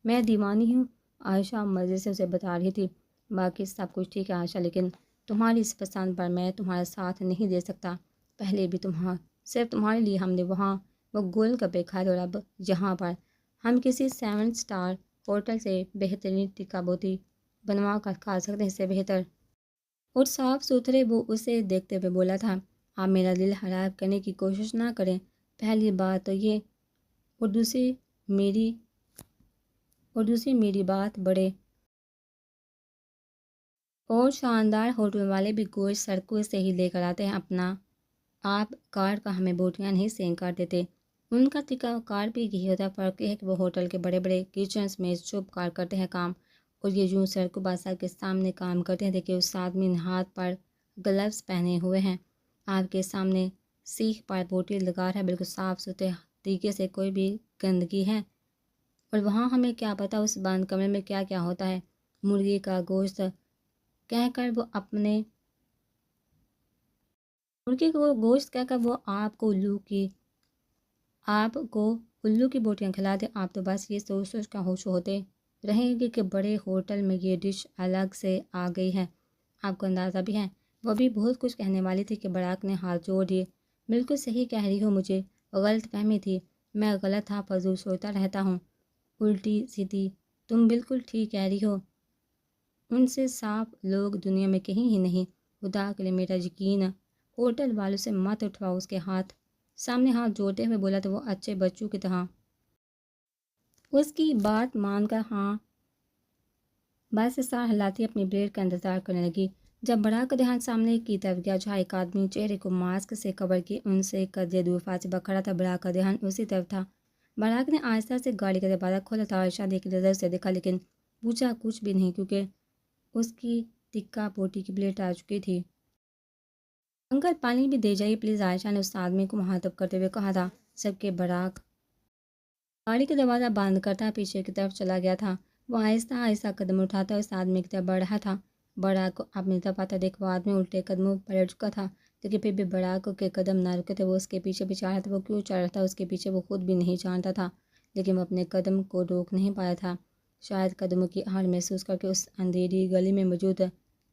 میں دیوانی ہوں۔ عائشہ مزے سے اسے بتا رہی تھی، باقی سب کچھ ٹھیک ہے عائشہ، لیکن تمہاری اس پسند پر میں تمہارا ساتھ نہیں دے سکتا، پہلے بھی صرف تمہارے لیے ہم نے وہاں وہ گول گپے کھائے اور اب یہاں پر ہم کسی 7 اسٹار ہوٹل سے بہترین ٹکا بوٹی بنوا کر کھا سکتے ہیں، اس سے بہتر اور صاف ستھرے۔ وہ اسے دیکھتے ہوئے بولا تھا، آپ میرا دل خراب کرنے کی کوشش نہ کریں، پہلی بات تو یہ، اور دوسری میری بات بڑے اور شاندار ہوٹل والے بھی گوشت سڑکوں سے ہی لے کر آتے ہیں، اپنا آپ کار کا ہمیں بوٹیاں نہیں سینک کر دیتے، ان کا تکا کار بھی یہی ہوتا ہے، فرق یہ ہے کہ وہ ہوٹل کے بڑے بڑے کچنز میں چھپ کار کرتے ہیں کام، اور یہ یوں سڑکوں بازار کے سامنے کام کرتے ہیں۔ دیکھیے اس آدمی نے ہاتھ پر گلوز پہنے ہوئے ہیں، آپ کے سامنے سیخ پر بوٹی لگا رہا ہے، بالکل صاف ستھرے طریقے سے، کوئی بھی گندگی ہے، اور وہاں ہمیں کیا پتہ اس بند کمرے میں کیا کیا ہوتا ہے، مرغی کا گوشت کہہ کر وہ مرغی کو گوشت کہہ کر وہ آپ کو الو کی بوٹیاں کھلا دے، آپ تو بس یہ سوچ کر ہوش ہوتے رہیں گے کہ بڑے ہوٹل میں یہ ڈش الگ سے آ گئی ہے، آپ کو اندازہ بھی ہے۔ وہ بھی بہت کچھ کہنے والی تھی کہ براق نے ہاتھ جوڑ دیے، بالکل صحیح کہہ رہی ہو، مجھے غلط فہمی تھی، میں غلط تھا، فضول سوچتا رہتا ہوں، الٹی سیدھی، تم بالکل ٹھیک کہہ رہی ہو، ان سے صاف لوگ دنیا میں کہیں ہی نہیں، خدا کے لیے میرا یقین، ہوٹل والوں سے مت اٹھواؤ، اس کے سامنے ہاتھ جوڑتے ہوئے بولا تو وہ اچھے بچوں کی طرح اس کی بات مان کر ہاں بس سار ہلاتی اپنی بریڈ کا انتظار کرنے لگی۔ جب براق کا دھیان سامنے کی طرف گیا جہاں ایک آدمی چہرے کو ماسک سے کور کیے ان سے قدرے دور فاصلے پر کھڑا تھا، براق کا دھیان اسی طرف تھا۔ براق نے آہستہ سے گاڑی کا دروازہ کھولا تھا، عائشہ نے ایک نظر سے دیکھا لیکن پوچھا کچھ بھی نہیں کیونکہ اس کی تکا بوٹی کی پلیٹ آ چکی تھی۔ انکل پانی بھی دے جائیے پلیز، عائشہ نے اس آدمی کو مخاطب کرتے ہوئے کہا تھا، جبکہ براق گاڑی کا دروازہ بند کرتا پیچھے کی طرف چلا گیا تھا۔ وہ آہستہ آہستہ قدم اٹھاتا اس آدمی کی طرف بڑھ رہا تھا۔ براق کو اپنی طرف آتا دیکھ وہ آدمی الٹے قدموں پر لٹ چکا تھا، لیکن پھر بھی براق کے قدم نہ رکے تھے، وہ اس کے پیچھے پیچھے آ رہا تھا، وہ کیوں چل رہا تھا اس کے پیچھے وہ خود بھی نہیں جانتا تھا، لیکن وہ اپنے قدم کو روک نہیں پایا تھا، شاید قدموں کی آہٹ محسوس کر کے اس اندھیری گلی میں موجود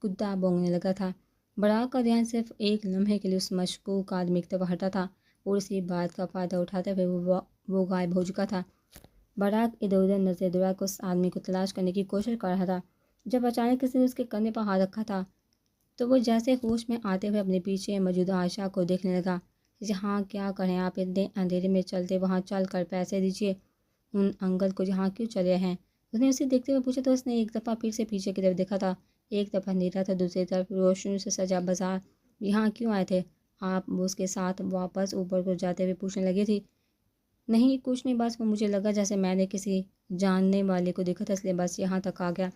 کتا بھونکنے لگا تھا۔ براق کا دھیان صرف ایک لمحے کے لیے اس مشکوک آدمی کی طرف ہٹا تھا، اور اسی بات کا فائدہ اٹھاتے ہوئے وہ غائب ہو چکا تھا۔ براق ادھر ادھر نظر دوڑا کر اس آدمی کو تلاش کرنے کی کوشش کر رہا تھا، جب اچانک کسی نے اس کے کندھے پر ہاتھ رکھا تھا تو وہ جیسے ہوش میں آتے ہوئے اپنے پیچھے موجود عائشہ کو دیکھنے لگا۔ جہاں کیا کریں آپ اتنے اندھیرے میں چلتے وہاں چل کر پیسے دیجیے ان انکل کو جہاں کیوں چلے ہیں؟ اس نے اسے دیکھتے ہوئے پوچھا تو اس نے ایک دفعہ پھر سے پیچھے کی طرف دیکھا تھا۔ ایک دفعہ اندھیرا تھا، دوسری طرف روشنی سے سجا بازار۔ یہاں کیوں آئے تھے آپ؟ اس کے ساتھ واپس اوپر کو جاتے ہوئے پوچھنے لگی تھی۔ نہیں کچھ نہیں، بس وہ مجھے لگا جیسے میں نے کسی جاننے والے کو دیکھا تھا، اس لیے بس یہاں تک آ گیا۔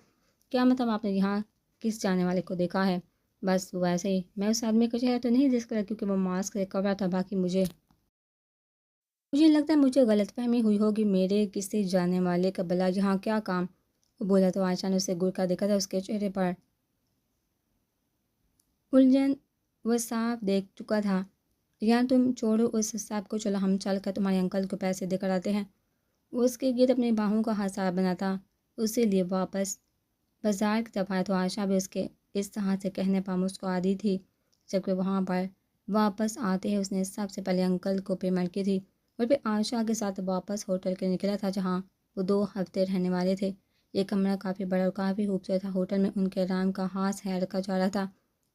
کیا مطلب آپ نے یہاں کس جاننے والے کو دیکھا ہے؟ بس ویسے ہی، میں اس آدمی کا چہرہ تو نہیں دیکھ سکتا کیونکہ وہ ماسک سے کور تھا، باقی مجھے لگتا ہے مجھے غلط فہمی ہوئی ہوگی، میرے کسی جاننے والے کا بلا یہاں کیا کام؟ وہ بولا تو عائشہ نے اسے گر کر دیکھا تھا، اس کے چہرے پر الجھن وہ صاف دیکھ چکا تھا۔ یا تم چھوڑو اس سب کو، چلو ہم چل کر تمہارے انکل کو پیسے دے کر آتے ہیں۔ وہ اس کے گرد اپنی باہوں کا ہاتھ بناتا اسی لیے واپس بازار کی طرف آیا تو عائشہ بھی اس کے اس طرح سے کہنے پر مسکراتی تھی، جبکہ وہاں پر واپس آتے ہی اس نے سب سے پہلے انکل کو پیمنٹ کی تھی اور پھر عائشہ کے ساتھ واپس ہوٹل کے نکلا تھا جہاں وہ 2 ہفتے رہنے والے تھے۔ یہ کمرہ کافی بڑا اور کافی خوبصورت تھا۔ ہوٹل میں ان کے آرام کا خاص خیال رکھا جا رہا تھا۔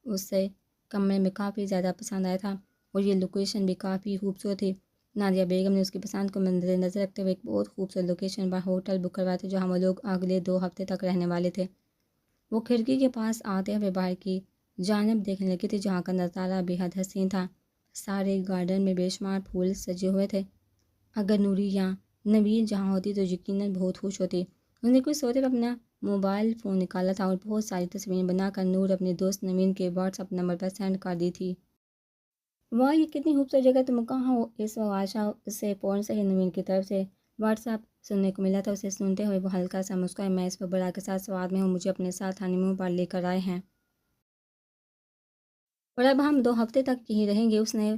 اسے کمرے میں کافی زیادہ پسند آیا تھا اور یہ لوکیشن بھی کافی خوبصورت تھی۔ نادیہ بیگم نے اس کی پسند کو مد نظر رکھتے ہوئے ایک بہت خوبصورت لوکیشن پر ہوٹل بک کروایا تھا جہاں وہ لوگ اگلے 2 ہفتے تک رہنے والے تھے۔ وہ کھڑکی کے پاس آتے ہوئے باہر کی جانب دیکھنے لگی تھی جہاں کا نظارہ بے حد حسین تھا۔ سارے گارڈن میں بے شمار پھول سجے ہوئے تھے۔ اگر نوری یا نوین جہاں ہوتی تو یقیناً بہت خوش ہوتی۔ انہوں نے کچھ سوتے ہوئے اپنا موبائل فون نکالا تھا اور بہت ساری تصویریں بنا کر نور اپنے دوست نوین کے واٹس ایپ نمبر پر سینڈ کر دی تھی۔ واہ یہ کتنی خوبصورت جگہ، تم کہاں ہو اس وقت؟ عائشہ سے فون سے ہی نوین کی طرف سے واٹس ایپ سننے کو ملا تھا۔ اسے سنتے ہوئے وہ ہلکا سا مسکرایا، میں اس وقت برا کے ساتھ سواد میں ہوں، مجھے اپنے ساتھ ہانی مون پر لے کر آئے ہیں اور اب ہم 2 ہفتے تک یہیں رہیں گے۔ اس نے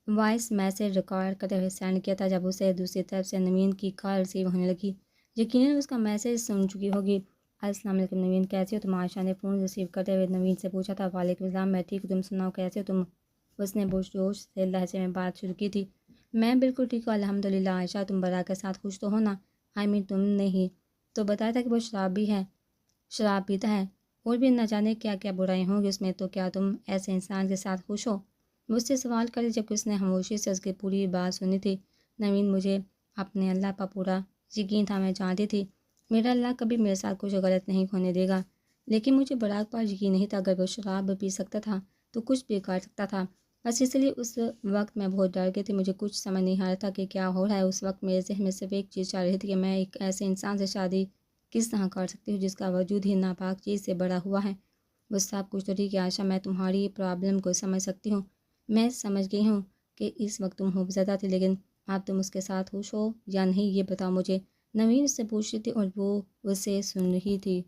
وائس میسج ریکارڈ کرتے ہوئے سینڈ کیا تھا جب اسے دوسری طرف سے نوین کی کال ریسیو ہونے لگی۔ یقیناً اس کا میسج سن چکی ہوگی۔ السلام علیکم نوین، کیسے ہو تم؟ عائشہ نے فون ریسیو کرتے ہوئے نوین سے پوچھا تھا۔ وعلیکم السلام، میں ٹھیک ہوں، تم سناؤ کیسے ہو تم؟ اس نے جوش سے لہجے میں بات شروع کی تھی۔ میں بالکل ٹھیک ہوں الحمدللہ۔ عائشہ تم برا کے ساتھ خوش تو ہو نا؟ تم نے ہی تو بتایا تھا کہ وہ شراب پیتا ہے اور بھی نہ جانے کیا کیا برائیں ہوں گی اس میں، تو کیا تم ایسے انسان کے ساتھ خوش ہو؟ مجھ سے سوال کر جب اس نے خاموشی سے اس کی پوری بات سنی تھی۔ نوین، مجھے اپنے اللہ پر پورا یقین تھا، میں جانتی تھی میرا اللہ کبھی میرے ساتھ کچھ غلط نہیں ہونے دے گا، لیکن مجھے براق پر یقین نہیں تھا۔ اگر وہ شراب پی سکتا تھا تو کچھ بھی کر سکتا تھا، بس اس لیے اس وقت میں بہت ڈر گئی تھی۔ مجھے کچھ سمجھ نہیں آ رہا تھا کہ کیا ہو رہا ہے۔ اس وقت میرے ذہن میں صرف ایک چیز چل رہی تھی کہ میں ایک ایسے انسان سے شادی کس طرح کر سکتی ہوں جس کا وجود ہی ناپاک چیز سے بڑا ہوا ہے۔ وہ سب کچھ تو ٹھیک ہے عائشہ، میں تمہاری پرابلم کو سمجھ سکتی ہوں، میں سمجھ گئی ہوں کہ اس وقت تم خوفزدہ تھی، لیکن اب تم اس کے ساتھ خوش ہو یا نہیں یہ بتاؤ مجھے۔ نوین اس سے پوچھ رہی تھی اور وہ اسے سن رہی تھی۔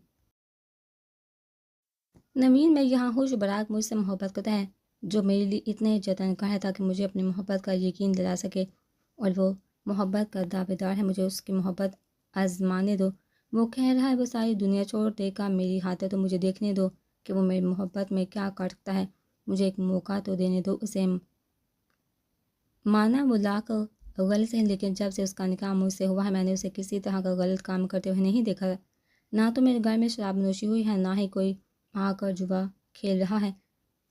نوین، میں یہاں خوش براق مجھ سے محبت کرتا ہے، جو میرے لیے اتنے جتن کر ہے تاکہ مجھے اپنی محبت کا یقین دلا سکے، اور وہ محبت کا دعوے دار ہے، مجھے اس کی محبت آزمانے دو۔ وہ کہہ رہا ہے وہ ساری دنیا چھوڑ دے گا میری ہاتھیں، تو مجھے دیکھنے دو کہ وہ میری محبت میں کیا کر سکتا ہے، مجھے ایک موقع تو دینے دو اسے۔ مانا وہ لاکھ غلط ہے، لیکن جب سے اس کا نکاح مجھ سے ہوا ہے میں نے اسے کسی طرح کا غلط کام کرتے ہوئے نہیں دیکھا، نہ تو میرے گھر میں شراب نوشی ہوئی ہے، نہ ہی کوئی آ کر جوا کھیل رہا ہے۔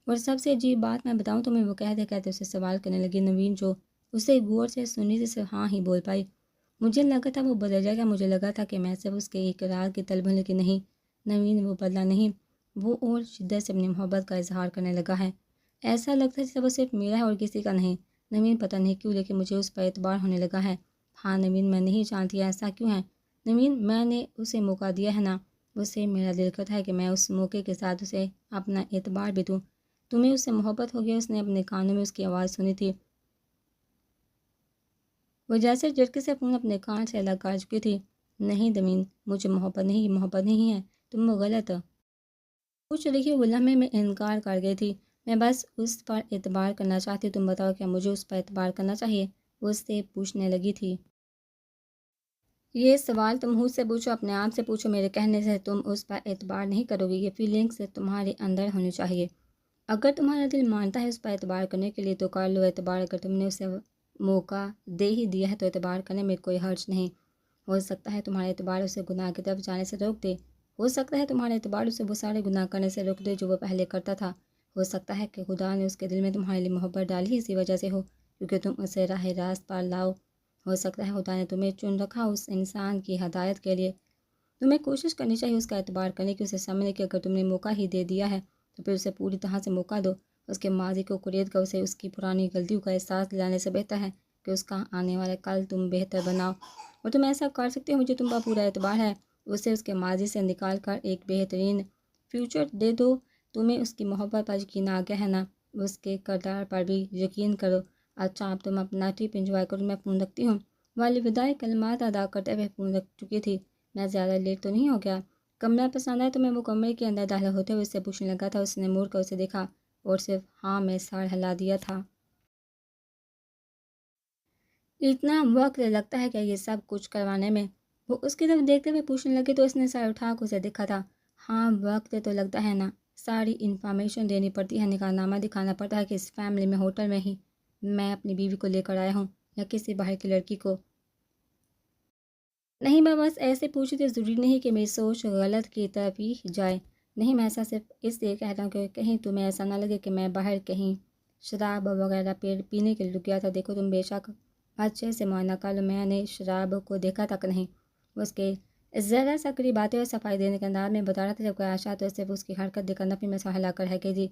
اور سب سے عجیب بات میں بتاؤں تمہیں، وہ کہتے اسے سوال کرنے لگی۔ نوین جو اسے غور سے سنی تھی صرف ہاں ہی بول پائی۔ مجھے لگا تھا وہ بدل جائے گا، مجھے لگا تھا کہ میں صرف اس کے اقرار کی طلب ہوں، لیکن نہیں نوین، وہ بدلا نہیں، وہ اور شدت سے اپنی محبت کا اظہار کرنے لگا ہے۔ ایسا لگتا ہے جیسے وہ صرف میرا ہے اور کسی کا نہیں۔ نوین، پتہ نہیں کیوں لیکن مجھے اس پر اعتبار ہونے لگا ہے۔ ہاں نوین، میں نہیں جانتی ایسا کیوں ہے۔ نوین، میں نے اسے موقع دیا ہے نا، اسے میرا دل کرتا ہے کہ میں اس موقع کے ساتھ اسے اپنا اعتبار بھی دوں۔ تمہیں اس سے محبت ہو گیا؟ اس نے اپنے کانوں میں اس کی آواز سنی تھی، وہ جیسے جھٹکے سے فون اپنے کان سے الگ کر چکی تھی۔ نہیں نوین، مجھے محبت نہیں ہے، تم غلط کچھ لکھی۔ وہ لمحے میں انکار کر گئی تھی۔ میں بس اس پر اعتبار کرنا چاہتی، تم بتاؤ کیا مجھے اس پر اعتبار کرنا چاہیے؟ وہ اس سے پوچھنے لگی تھی۔ یہ سوال تم خود سے پوچھو، اپنے آپ سے پوچھو، میرے کہنے سے تم اس پر اعتبار نہیں کرو گی، یہ فیلنگس تمہارے اندر ہونی چاہیے۔ اگر تمہارا دل مانتا ہے اس پر اعتبار کرنے کے لیے تو کر لو اعتبار، اگر تم نے اسے موقع دے ہی دیا ہے تو اعتبار کرنے میں کوئی حرج نہیں۔ ہو سکتا ہے تمہارا اعتبار اسے گناہ کی طرف جانے سے روک دے، ہو سکتا ہے تمہارا اعتبار اسے وہ سارے گناہ کرنے سے روک دے جو وہ پہلے کرتا تھا، ہو سکتا ہے کہ خدا نے اس کے دل میں تمہارے لیے محبت ڈالی اسی وجہ سے ہو کیونکہ تم اسے راہ راست پر لاؤ۔ ہو سکتا ہے خدا نے تمہیں چن رکھا اس انسان کی ہدایت کے لیے۔ تمہیں کوشش کرنی چاہیے اس کا اعتبار کرنے کی، اسے سمجھنے کی۔ اگر تم نے موقع ہی دے دیا ہے تو پھر اسے پوری طرح سے موقع دو۔ اس کے ماضی کو کریت کر اسے اس کی پرانی غلطیوں کا احساس دلانے سے بہتر ہے کہ اس کا آنے والا کل تم بہتر بناؤ، اور تم ایسا کر سکتے ہو۔ مجھے تم پر پورا اعتبار ہے۔ اسے اس کے ماضی سے نکال کر ایک بہترین فیوچر دے دو۔ تمہیں اس کی محبت پر یقین آ گیا ہے نا؟ اس کے کردار پر بھی یقین کرو۔ اچھا اب تم اپنا ٹرپ انجوائے کرو، میں فون رکھتی ہوں۔ والی وداعی کلمات ادا کرتے ہوئے فون رکھ چکی تھی۔ میں زیادہ لیٹ تو نہیں ہو گیا؟ کمرہ پسند آیا تمہیں؟ وہ کمرے کے اندر داخل ہوتے ہوئے اس سے پوچھنے لگا تھا۔ اس نے مڑ کر اسے دیکھا اور صرف ہاں میں سر ہلا دیا تھا۔ اتنا وقت لگتا ہے کہ یہ سب کچھ کروانے میں؟ وہ اس کی طرف دیکھتے ہوئے پوچھنے لگے تو اس نے سر اٹھا کر اسے دیکھا تھا۔ ہاں وقت تو لگتا ہے نا، ساری انفارمیشن دینی پڑتی ہے، نکاح نامہ دکھانا پڑتا ہے کہ اس فیملی میں ہوٹل میں ہی میں اپنی بیوی کو لے کر آیا ہوں یا کسی باہر کی لڑکی کو۔ نہیں میں بس ایسے پوچھی تھی، ضروری نہیں کہ میری سوچ غلط کی طرف ہی جائے۔ نہیں میں ایسا صرف اس لیے کہہ رہا ہوں کہ کہیں تمہیں ایسا نہ لگے کہ میں باہر کہیں شراب وغیرہ پینے کے لیے رک گیا تھا۔ دیکھو تم بے شک اچھے سے معائنہ کر لو، میں نے شراب کو دیکھا تک نہیں۔ اس کے ذرا سا قریب آتے اور صفائی دینے کے انداز میں بتا رہا تھا، جب کہ عائشہ تو صرف اس کی حرکت دیکھ کر نفی میں سہلا کر ہے کہ جی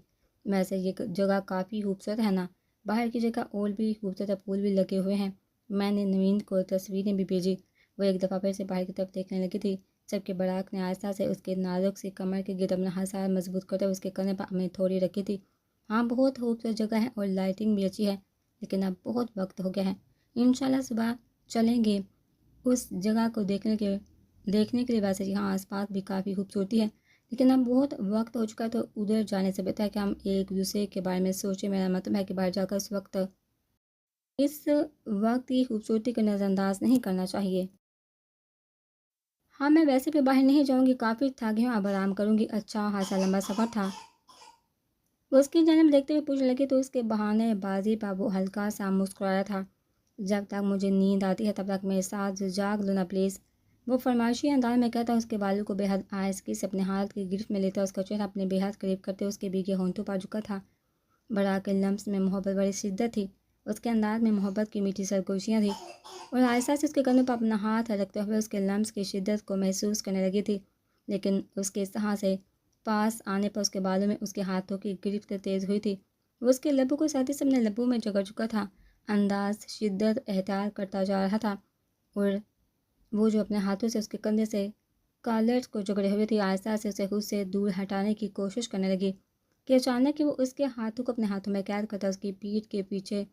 ویسے یہ جگہ کافی خوبصورت ہے نا، باہر کی جگہ اور بھی خوبصورت ہے، پھول بھی لگے ہوئے ہیں۔ میں نے نوین کو تصویریں بھی بھیجی۔ وہ ایک دفعہ پھر سے باہر کی طرف دیکھنے لگی تھی، جبکہ براق نے آہستہ سے اس کے نازک سی کمر کے گرد اپنا ہاتھ مضبوط کرتے ہوئے اس کے کندھے پر اپنی تھوڑی رکھی تھی۔ ہاں بہت خوبصورت جگہ ہے اور لائٹنگ بھی اچھی ہے، لیکن اب بہت وقت ہو گیا ہے۔ انشاءاللہ صبح چلیں گے اس جگہ کو دیکھنے کے لیے۔ ویسے یہاں آس پاس بھی کافی خوبصورتی ہے، لیکن اب بہت وقت ہو چکا ہے، تو ادھر جانے سے بہتر ہے کہ ہم ایک دوسرے کے بارے میں سوچیں۔ میرا مطلب ہے کہ باہر جا کر اس وقت کی خوبصورتی کو نظر انداز نہیں کرنا چاہیے۔ ہاں میں ویسے بھی باہر نہیں جاؤں گی، کافی تھکی ہوں، اب آرام کروں گی۔ اچھا خاصا لمبا سفر تھا؟ وہ اس کی جانب دیکھتے ہوئے پوچھنے لگی تو اس کے بہانے بازی پر وہ ہلکا سا مسکرایا تھا۔ جب تک مجھے نیند آتی ہے تب تک میرے ساتھ جاگ لو نا پلیز، وہ فرمائشی انداز میں کہتا۔ اس کے بالوں کو بے حد آہستگی سے اپنے ہاتھ کی گرفت میں لیتا، اس کا چہرہ اپنے بے حد قریب کرتے اس کے بھیگے ہونٹوں پر جھکا تھا۔ برا کے لمس میں محبت بڑی شدت تھی، اس کے انداز میں محبت کی میٹھی سرگوشیاں تھیں، اور آہستہ سے اس کے کندھوں پر اپنا ہاتھ رکھتے ہوئے اس کے لمس کی شدت کو محسوس کرنے لگی تھی۔ لیکن اس کے اس طرح سے پاس آنے پر اس کے بالوں میں اس کے ہاتھوں کی گرفت تیز ہوئی تھی۔ وہ اس کے لبوں کو ساتھ سے اپنے لبوں میں جگڑ چکا تھا، انداز شدت احتیاط کرتا جا رہا تھا، اور وہ جو اپنے ہاتھوں سے اس کے کندھے سے کالرز کو جکڑے ہوئے تھی آہستہ سے اسے خود سے دور ہٹانے کی کوشش کرنے لگی کہ اچانک وہ اس کے ہاتھوں کو اپنے ہاتھوں میں قید کرتا اس کی پیٹھ کے پیچھے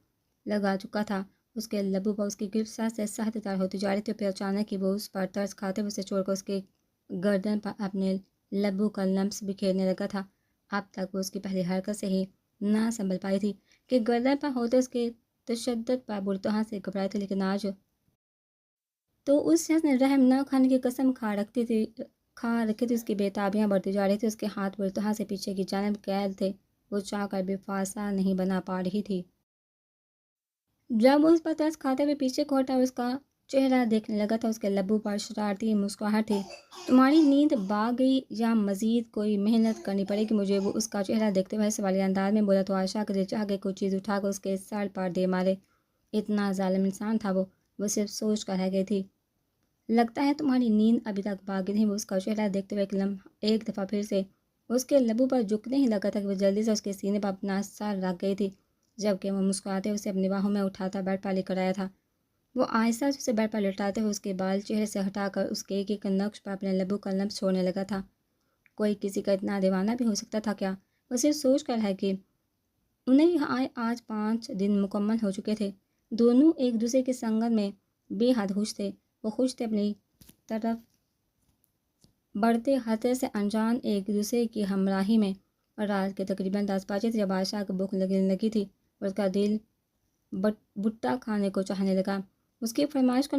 لگا چکا تھا۔ اس کے لبوں پر اس کی گرفت ساتھ سے سخت تر ہوتی جا رہی تھی، پھر اچانک ہی وہ اس پر ترس کھاتے ہوئے اسے چھوڑ کر اس کے گردن پر اپنے لبوں کا لمس بکھیرنے لگا تھا۔ اب تک وہ اس کی پہلی حرکت سے ہی نہ سنبھل پائی تھی کہ گردن پر ہوتے اس کے تشدد پر بری طرح سے گھبرائی تھی، لیکن آج تو اس شخص نے رحم نہ کھانے کی قسم کھا رکھی تھی۔ اس کی بےتابیاں بڑھتی جا رہی تھی، اس کے ہاتھ بری طرح سے پیچھے کی جانب قید تھے، وہ چاہ کر بھی فاصلہ نہیں بنا پا رہی تھی۔ جب اس پر ترس کھاتے ہوئے پیچھے کو ہٹا اور اس کا چہرہ دیکھنے لگا تھا، اس کے لبوں پر شرارتی مسکراہٹ تھی۔ تمہاری نیند بھاگ گئی یا مزید کوئی محنت کرنی پڑے گی مجھے؟ وہ اس کا چہرہ دیکھتے ہوئے سوالیہ انداز میں بولا تو عائشہ کا دل چاہ کے کوئی چیز اٹھا کر اس کے سر پر دے مارے۔ اتنا ظالم انسان تھا وہ صرف سوچ کر رہ گئی تھی۔ لگتا ہے تمہاری نیند ابھی تک بھاگی نہیں۔ وہ اس کا چہرہ دیکھتے ہوئے ایک دفعہ پھر سے اس کے لبوں پر جھکنے ہی لگا تھا کہ وہ جلدی سے اس کے سینے پر اپنا سر رکھ گئی تھی، جبکہ وہ مسکراتے اسے اپنی باہوں میں اٹھاتا بیڈ پر لے کر آیا تھا۔ وہ آہستہ سے اسے بیڈ پر لٹاتے ہوئے اس کے بال چہرے سے ہٹا کر اس کے ایک ایک نقش پر اپنے لبوں کا لمس چھوڑنے لگا تھا۔ کوئی کسی کا اتنا دیوانہ بھی ہو سکتا تھا کیا؟ وہ صرف سوچ کر ہے کہ انہیں آج 5 دن مکمل ہو چکے تھے۔ دونوں ایک دوسرے کی سنگت میں بے حد خوش تھے، وہ خوش تھے اپنی طرف بڑھتے خطرے سے انجان ایک دوسرے کی ہمراہی میں۔ اور رات کے تقریباً 10 بجے تھے جب عائشہ کو بھوک لگنے لگی تھی اور اس کا دل بھٹا کھانے کو چاہنے لگا۔ اس کی فرمائش کو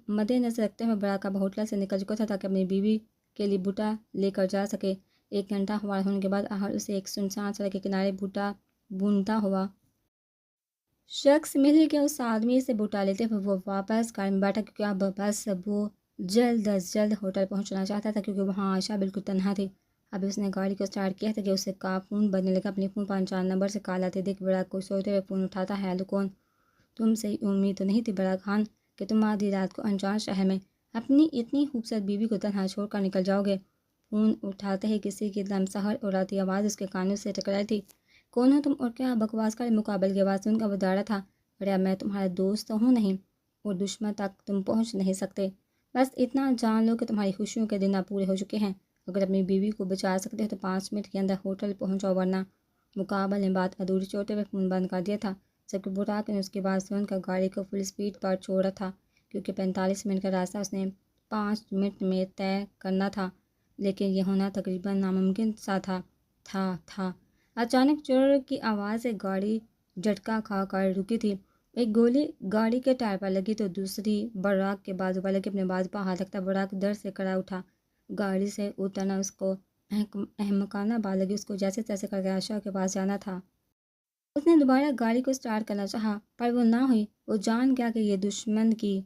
مد نظر رکھتے ہوئے براق اب ہوٹل سے نکل چکا تھا تاکہ اپنی بیوی کے لیے بھٹا لے کر جا سکے۔ 1 گھنٹہ ہوا ہونے کے بعد آخر اسے ایک سنسان سڑک کے کنارے بھٹا بھونتا ہوا شخص مل گیا۔ اس آدمی سے بھٹا لیتے ہوئے وہ واپس گاڑی میں بیٹھا، کیونکہ اب بس وہ جلد از جلد ہوٹل پہنچنا چاہتا تھا، کیونکہ وہاں عائشہ بالکل تنہا تھی۔ اب اس نے گاڑی کو اسٹارٹ کیا تھا کہ اسے کا فون بجنے لگا۔ اپنے فون پر انجان نمبر سے کال آتے دیکھ براق کو سوتے ہوئے فون اٹھاتا ہے۔ ہیلو کون؟ تم سے امید تو نہیں تھی برا خان کہ تم آدھی رات کو انجان شہر میں اپنی اتنی خوبصورت بیوی کو تنہا چھوڑ کر نکل جاؤ گے۔ فون اٹھاتے ہی کسی کی لمسہر اور آتی آواز اس کے کانوں سے ٹکرائی تھی۔ کون ہو تم اور کیا بکواس کر؟ مقابل کی آواز سن کر وہ ڈرا تھا۔ ارے میں تمہارا دوست تو ہوں نہیں، اور دشمن تک تم پہنچ نہیں سکتے۔ بس اتنا جان لو کہ تمہاری خوشیوں کے دن اب پورے ہو چکے ہیں۔ اگر اپنی بیوی کو بچا سکتے ہو تو 5 منٹ کے اندر ہوٹل پہنچ جاؤ، ورنہ مقابل نے بات ادھوری چھوڑتے ہوئے فون بند کر دیا تھا، جبکہ براق نے اس کی بات سن کر گاڑی کو فل سپیڈ پر چھوڑا تھا، کیونکہ 45 منٹ کا راستہ اس نے 5 منٹ میں طے کرنا تھا، لیکن یہ ہونا تقریباً ناممکن سا تھا۔ اچانک چور کی آواز سے گاڑی جھٹکا کھا کر رکی تھی۔ ایک گولی گاڑی کے ٹائر پر لگی تو دوسری براق کے بازو پر لگی۔ اپنے بازو پر ہاتھ رکھتا براق ڈر سے کڑا اٹھا۔ گاڑی سے اترنا اس کو احمقانہ بات لگی۔ اس کو جیسے تیسے کر کے عائشہ کے پاس جانا تھا۔ اس نے دوبارہ گاڑی کو سٹارٹ کرنا چاہا، پر وہ نہ ہوئی۔ وہ جان گیا کہ یہ دشمن کی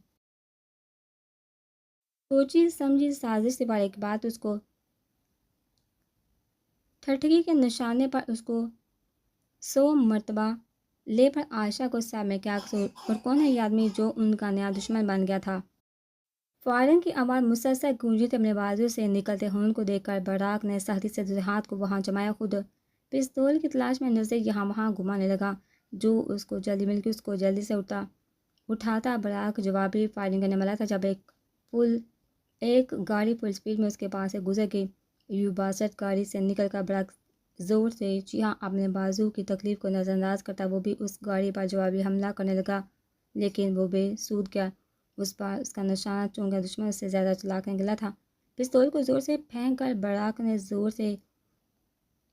سوچی سمجھی سازش سے بار ایک بات اس کو ٹھٹکی کے نشانے پر اس کو 100 مرتبہ لے پر عائشہ کو صاحب میں کیا قصور، اور کون ہے یہ آدمی جو ان کا نیا دشمن بن گیا تھا؟ فائرنگ کی آواز مسلسل گونجی تھی۔ اپنے بازو سے نکلتے خون کو دیکھ کر براق نے سختی سے دوسرے ہاتھ کو وہاں جمایا، خود پستول کی تلاش میں نظر یہاں وہاں گھمانے لگا۔ جو اس کو جلدی مل گئی اس کو جلدی سے اٹھاتا براق جوابی فائرنگ کرنے والا تھا، جب ایک گاڑی فل سپیڈ میں اس کے پاس سے گزر گئی۔ یو باسٹ گاڑی سے نکل کر براق زور سے چیخا، اپنے بازو کی تکلیف کو نظر انداز کرتا وہ بھی اس گاڑی پر جوابی حملہ کرنے لگا، لیکن وہ بے سود گیا۔ اس بار اس کا نشانہ چونکہ دشمن سے زیادہ چلاک نکلا تھا۔ پستول کو زور سے پھینک کر براق نے زور سے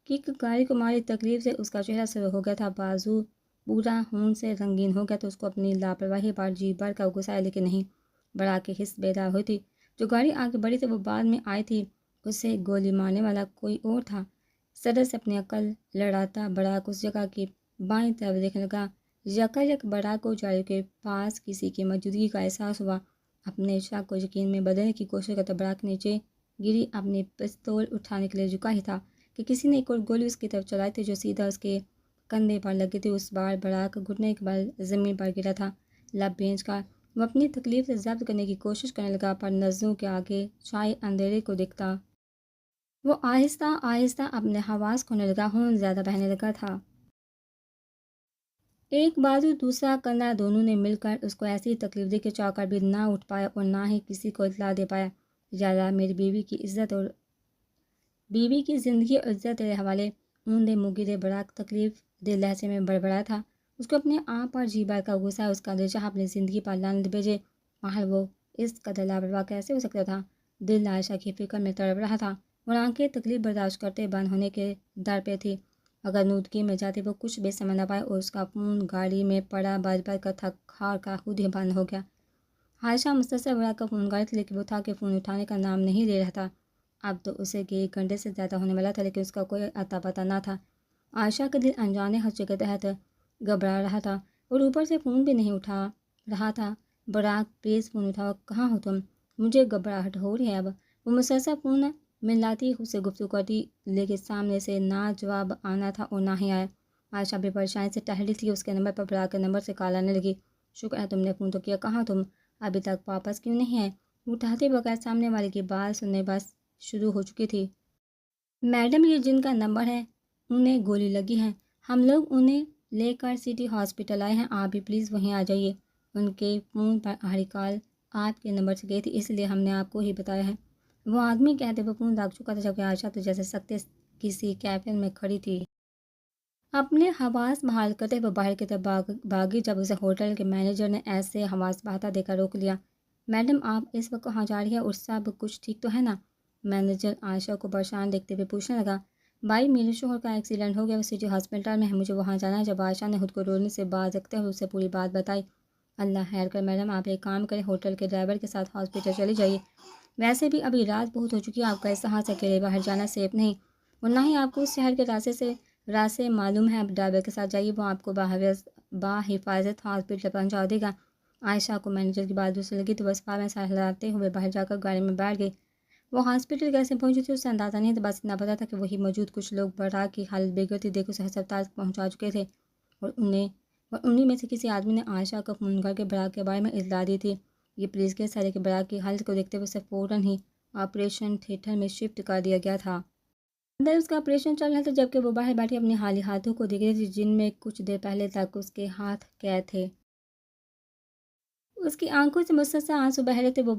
کک گاڑی کو ماری۔ تکلیف سے اس کا چہرہ سرخ ہو گیا تھا، بازو پورا خون سے رنگین ہو گیا تو اس کو اپنی لاپرواہی پر جی بھر کر غصہ آیا، لیکن نہیں، براق کی حس بیدار ہوئی تھی۔ جو گاڑی آگے بڑھی تھی وہ بعد میں آئی تھی، اسے گولی مارنے والا کوئی اور تھا۔ صدر سے اپنی عقل لڑاتا براق اس جگہ کی بائیں طرف دیکھنے لگا۔ یک براق کو جاڑیوں کے پاس کسی کی موجودگی کا احساس ہوا۔ اپنے شک کو یقین میں بدلنے کی کوشش کرتا براق نیچے گری، اپنی پستول اٹھانے کے لیے جھکا ہی تھا کہ کسی نے ایک اور گولی اس کی طرف چلائی تھی جو سیدھا اس کے کندھے پر لگی تھی۔ اس بار براق گھٹنے کے بل زمین پر گرا تھا، لب بھینچ کر وہ اپنی تکلیف سے ضبط کرنے کی کوشش کرنے لگا، پر نظروں کے آگے چھائے اندھیرے کو دیکھتا وہ آہستہ آہستہ اپنے حواس کھونے لگا، خون زیادہ بہنے لگا تھا۔ ایک بازو دوسرا کندھا دونوں نے مل کر اس کو ایسی تکلیف دی کہ چاہ کر بھی نہ اٹھ پایا اور نہ ہی کسی کو اطلاع دے پایا۔ یا اللہ، میری بیوی کی زندگی اور عزت تیرے حوالے۔ اوندے منہ گرے براق تکلیف دہ لہجے میں بڑبڑایا تھا۔ اس کو اپنے آپ پر جی بھر کا غصہ ہے، اس کا دل چاہا اپنی زندگی پر لعنت بھیجے، مگر وہ اس قدر لاپرواہ کیسے ہو سکتا تھا؟ دل عائشہ کی فکر میں تڑپ رہا تھا اور آنکھیں تکلیف برداشت کرتے بند ہونے کے در پہ تھی۔ اگر نودگی میں جاتی وہ کچھ بھی سمجھ نہ پائے، اور اس کا فون گاڑی میں پڑا بج بج کر تھک ہار کا خود ہی بند ہو گیا۔ عائشہ مسلسل براق کا فون گاڑی تھی، لیکن وہ تھا کہ فون اٹھانے کا نام نہیں لے رہا تھا۔ اب تو اسے کہ 1 گھنٹے سے زیادہ ہونے والا تھا، لیکن اس کا کوئی اتا پتہ نہ تھا۔ عائشہ کا دل انجانے خدشے کے تحت گھبرا رہا تھا، اور اوپر سے فون بھی نہیں اٹھا رہا تھا۔ براق پلیز فون اٹھاؤ، کہاں ہو تم؟ مجھے گھبراہٹ ہو رہی ہے اب۔ وہ مسلسل فون ملاتی خود سے گفتگو کرتی، لیکن سامنے سے نہ جواب آنا تھا اور نہ ہی آیا۔ عائشہ بھی پریشانی سے ٹہل رہی تھی۔ اس کے نمبر پر براق کے نمبر سے کال آنے لگی۔ شکر ہے تم نے فون تو کیا، کہاں تم؟ ابھی تک واپس کیوں نہیں ہے؟ اٹھاتے بغیر سامنے والے کی بات سننے بس شروع ہو چکی تھی۔ میڈم، یہ جن کا نمبر ہے انہیں گولی لگی ہے، ہم لوگ انہیں لے کر سٹی ہاسپٹل آئے ہیں، آپ بھی پلیز وہیں آ جائیے۔ ان کے فون پر آخری کال آپ کے نمبر سے گئی تھی، اس لیے ہم نے آپ کو ہی بتایا ہے۔ وہ آدمی کہتے وہ فون رکھ چکا تھا، جبکہ عائشہ تو جیسے سکتے کسی کیفن میں کھڑی تھی۔ اپنے حواس بحال کرتے وہ باہر کی طرف بھاگی، جب اسے ہوٹل کے مینیجر نے ایسے حواس بہتا دے کر روک لیا۔ میڈم، آپ اس وقت کہاں جا رہی ہیں اور سب کچھ ٹھیک تو ہے نا؟ مینیجر عائشہ کو پریشان دیکھتے ہوئے پوچھنے لگا۔ بھائی، میرے شوہر کا ایکسیڈنٹ ہو گیا، وہ سٹی ہاسپٹل میں ہے، مجھے وہاں جانا ہے۔ جب عائشہ نے خود کو رونے سے باز رکھتے ہوئے اسے پوری بات بتائی۔ اللہ خیر کرے میڈم، آپ ایک کام کریں، ہوٹل کے ڈرائیور کے ساتھ ہاسپٹل چلی جائیے۔ ویسے بھی ابھی رات بہت ہو چکی ہے، آپ کا اس طرح سے اکیلے باہر جانا سیف نہیں، اور نہ ہی آپ کو اس شہر کے راستے معلوم ہے۔ اب ڈرائیور کے ساتھ جائیے، وہ آپ کو باحفاظت ہاسپٹل پہنچا دے گا۔ عائشہ کو مینیجر کی بات دوسری لگی تو وہ اسپا میں سر ہلاتے ہوئے باہر جا کر گاڑی میں بیٹھ گئی۔ وہ ہاسپٹل کیسے پہنچی تھی اسے اندازہ نہیں تھا، بس اتنا پتا تھا کہ وہی موجود کچھ لوگ براق کی حالت بگڑتی دیکھ اسے ہسپتال پہنچا چکے تھے اور انہیں اور انہیں میں سے کسی آدمی نے عائشہ کو فون کر کے براق کے بارے میں اطلاع دی تھی۔ یہ پولیس کے سارے کے براق کی حالت کو دیکھتے ہوئے اسے فوراً ہی آپریشن تھیٹر میں شفٹ کر دیا گیا تھا۔ اندر اس کا آپریشن چل رہا تھا جبکہ وہ باہر بیٹھی اپنے حالی ہاتھوں کو دیکھ رہی تھی جن میں کچھ دیر پہلے تک اس کے ہاتھ قید تھے۔ اس کی آنکھوں سے مسلسل آنسو بہہ رہے تھے۔ وہ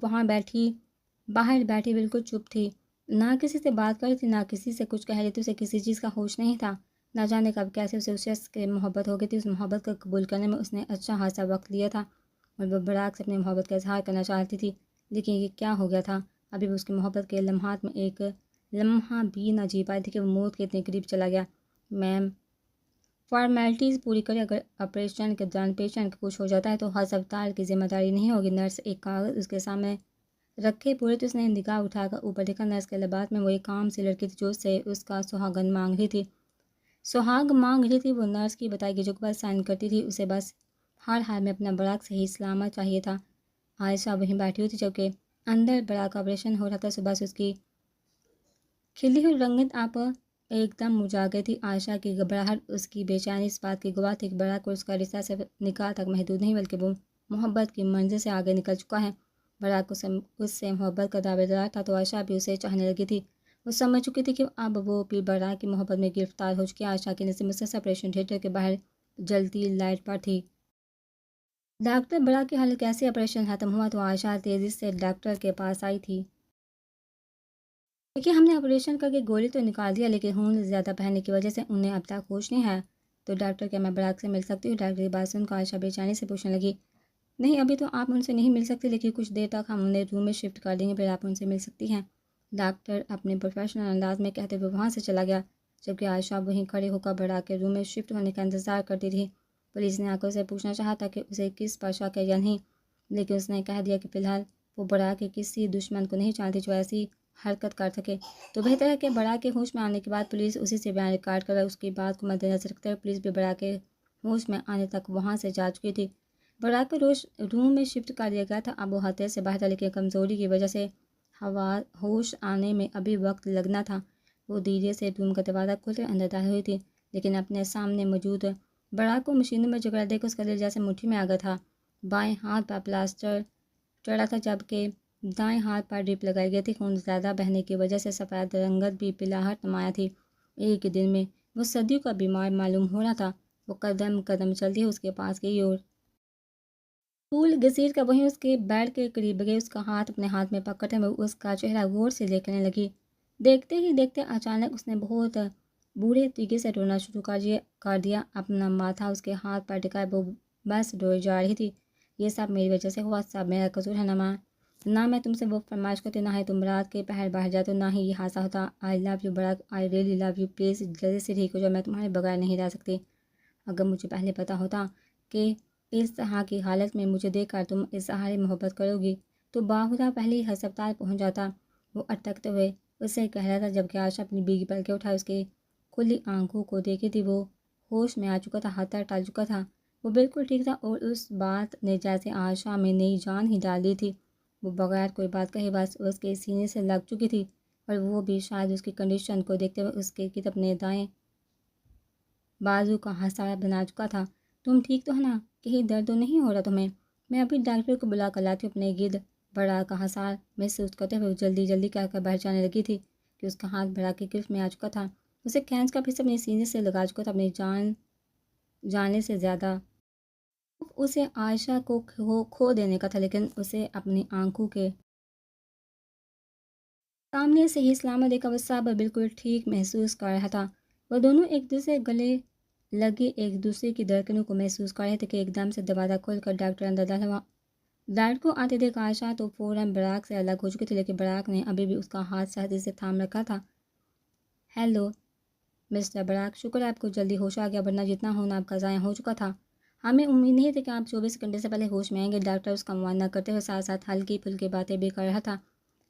باہر بیٹھی بالکل چپ تھی، نہ کسی سے بات کر رہی تھی، نہ کسی سے کچھ کہہ رہی تھی۔ اسے کسی چیز کا ہوش نہیں تھا، نہ جانے کب کیسے اسے اس شخص کے محبت ہو گئی تھی۔ اس محبت کو قبول کرنے میں اس نے اچھا خاصا وقت لیا تھا اور وہ براق سے اپنی محبت کا اظہار کرنا چاہتی تھی، لیکن یہ کیا ہو گیا تھا؟ ابھی بھی اس کی محبت کے لمحات میں ایک لمحہ بھی نہ جی پائی تھی کہ وہ موت کے اتنے قریب چلا گیا۔ میم فارمیلٹیز پوری کرے، اگر آپریشن کے دوران پیشنٹ کو کچھ ہو جاتا ہے تو ہسپتال کی ذمہ داری نہیں ہوگی۔ نرس ایک کاغذ اس کے سامنے رکھے پورے تو اس نے نگاہ اٹھا کر اوپر دیکھا۔ نرس کے لباس میں وہ ایک عام سی لڑکی تھی جو سے اس کا سہاگ مانگ رہی تھی۔ وہ نرس کی بتائی گئی جو بس سائن کرتی تھی، اسے بس ہر حال میں اپنا براق صحیح سلامت چاہیے تھا۔ عائشہ وہیں بیٹھی ہوئی تھی جبکہ اندر براق کا آپریشن ہو رہا تھا۔ صبح سے اس کی کھلی ہوئی رنگت آپ ایک دم مرجھا گئی تھی۔ عائشہ کی گھبراہٹ، اس کی بے چینی اس بات کی گواہ تھی کہ براق اور اس کا رشتہ صرف نکاح تک محدود نہیں بلکہ وہ محبت کی منزل سے آگے نکل چکا ہے۔ براق اس سے محبت کا دعویدار تھا تو عائشہ بھی اسے چاہنے لگی تھی۔ وہ سمجھ چکی تھی کہ اب وہ بھی براق کی محبت میں گرفتار ہو چکی ہے۔ عائشہ کی نظر مسلسل آپریشن تھیٹر کے باہر جلتی لائٹ پر تھی۔ ڈاکٹر براق کی حالت کیسے؟ آپریشن ختم ہوا تو عائشہ تیزی سے ڈاکٹر کے پاس آئی تھی۔ دیکھیے، ہم نے آپریشن کر کے گولی تو نکال دیا لیکن خون زیادہ بہنے کی وجہ سے انہیں اب تک ہوش نہیں ہے۔ تو ڈاکٹر، کیا میں براق سے مل سکتی ہوں؟ ڈاکٹر کی بات سن کر عائشہ بے چینی سے پوچھنے لگی۔ نہیں، ابھی تو آپ ان سے نہیں مل سکتی لیکن کچھ دیر تک ہم انہیں روم میں شفٹ کر دیں گے، پھر آپ ان سے مل سکتی ہیں، ڈاکٹر اپنے پروفیشنل انداز میں کہتے ہوئے وہاں سے چلا گیا جبکہ عائشہ وہیں کھڑے ہو کر براق کے روم میں شفٹ ہونے کا انتظار کرتی رہی۔ پولیس نے آ کر اسے پوچھنا چاہا تھا کہ اسے کس پر شک ہے یا نہیں، لیکن اس نے کہہ دیا کہ فی الحال وہ براق کے کسی دشمن کو نہیں چاہتی جو ایسی حرکت کر سکے۔ تو بہتر ہے کہ براق کے ہوش میں آنے کے بعد پولیس اسی سے بیان ریکارڈ کرے۔ اس کی بات کو مد نظر رکھتے ہوئے پولیس بھی براق کے ہوش میں آنے تک وہاں سے جا چکی تھی۔ براق کو روم میں شفٹ کر دیا گیا تھا۔ اب وہ خطرے سے باہر تھا لیکن کمزوری کی وجہ سے ہوش آنے میں ابھی وقت لگنا تھا۔ وہ دھیرے سے روم کا دروازہ کھولتے اندر داخل ہوئی تھی لیکن اپنے سامنے موجود براق کو مشینوں میں جگڑا دیکھ اس کا دل جیسے مٹھی میں آ گیا تھا۔ بائیں ہاتھ پر پلاسٹر چڑھا تھا جبکہ دائیں ہاتھ پر ڈرپ لگائی گئی تھی۔ خون زیادہ بہنے کی وجہ سے سفید رنگت بھی پلاہٹ نمایاں تھی۔ ایک دن میں وہ صدیوں کا بیمار معلوم ہو رہا تھا۔ وہ قدم قدم چلتی اس کے پاس گئی اور پھول گھسیٹ کر وہیں اس کے بیڈ کے قریب گئی۔ اس کا ہاتھ اپنے ہاتھ میں پکڑتے ہوئے اس کا چہرہ غور سے دیکھنے لگی۔ دیکھتے ہی دیکھتے اچانک اس نے بہت بوڑھے طریقے سے رونا شروع کر دیا۔ اپنا ماتھا اس کے ہاتھ پر ٹکائے وہ بس روئی جا رہی تھی۔ یہ سب میری وجہ سے ہوا، سب میرا قصور ہے، نہ میں تم سے وہ فرمائش کرتی، نہ ہی تم رات کے پہر باہر جاتے ہو، نہ ہی یہ حادثہ ہوتا۔ I love you Buraq, I really love you, please جلدی سے ٹھیک ہو جاؤ، میں تمہارے بغیر نہیں رہ سکتی۔ اگر مجھے پہلے پتہ ہوتا کہ اس طرح کی حالت میں مجھے دیکھ کر تم اظہار محبت کرو گی تو باہدہ پہلے ہی ہسپتال پہنچ جاتا، وہ اٹکتے ہوئے اس سے کہہ رہا تھا جبکہ عائشہ اپنی بیگی پلکیں اٹھائے اس کی کھلی آنکھوں کو دیکھی تھی۔ وہ ہوش میں آ چکا تھا، خطرہ ٹل چکا تھا، وہ بالکل ٹھیک تھا اور اس بات نے جیسے عائشہ میں نئی جان ہی ڈال دی تھی۔ وہ بغیر کوئی بات کہے بس اس کے سینے سے لگ چکی تھی اور وہ بھی شاید اس کی کنڈیشن کو دیکھتے ہوئے اس کے گرد اپنے دائیں بازو کا ہسا بنا چکا تھا۔ تم ٹھیک تو ہے نا؟ کہیں درد تو نہیں ہو رہا تمہیں؟ میں ابھی ڈاکٹر کو بلا کر لاتی ہوں۔ اپنے گرد براق کا حصار محسوس کرتے ہوئے جلدی جلدی کہہ کر باہر جانے لگی تھی کہ اس کا ہاتھ براق کی گرفت میں آ چکا تھا۔ اسے کھینچ کر پھر سے اپنے سینے سے لگا چکا تھا۔ اپنی جان جانے سے زیادہ اسے عائشہ کو کھو دینے کا تھا، لیکن اسے اپنی آنکھوں کے سامنے سے ہی سلامت دیکھا وہ سب بالکل ٹھیک محسوس کر رہا تھا۔ وہ دونوں ایک دوسرے گلے لگے ایک دوسرے کی دھڑکنوں کو محسوس کر رہے تھے کہ ایک دم سے دروازہ کھول کر ڈاکٹر اندر داخل ہوا۔ ڈاکٹر کو آتے دیکھ عائشہ تو فوراً براق سے الگ ہو چکی تھی لیکن براق نے ابھی بھی اس کا ہاتھ سختی سے تھام رکھا تھا۔ ہیلو مسٹر براق، شکر ہے آپ کو جلدی ہوش آ گیا، ورنہ جتنا خون آپ کا ضائع ہو چکا تھا، ہمیں امید نہیں تھی کہ آپ 24 گھنٹے سے پہلے ہوش میں آئیں گے۔ ڈاکٹر اس کا معائنہ کرتے ہوئے ساتھ ساتھ ہلکی پھلکی باتیں بھی کر رہا تھا۔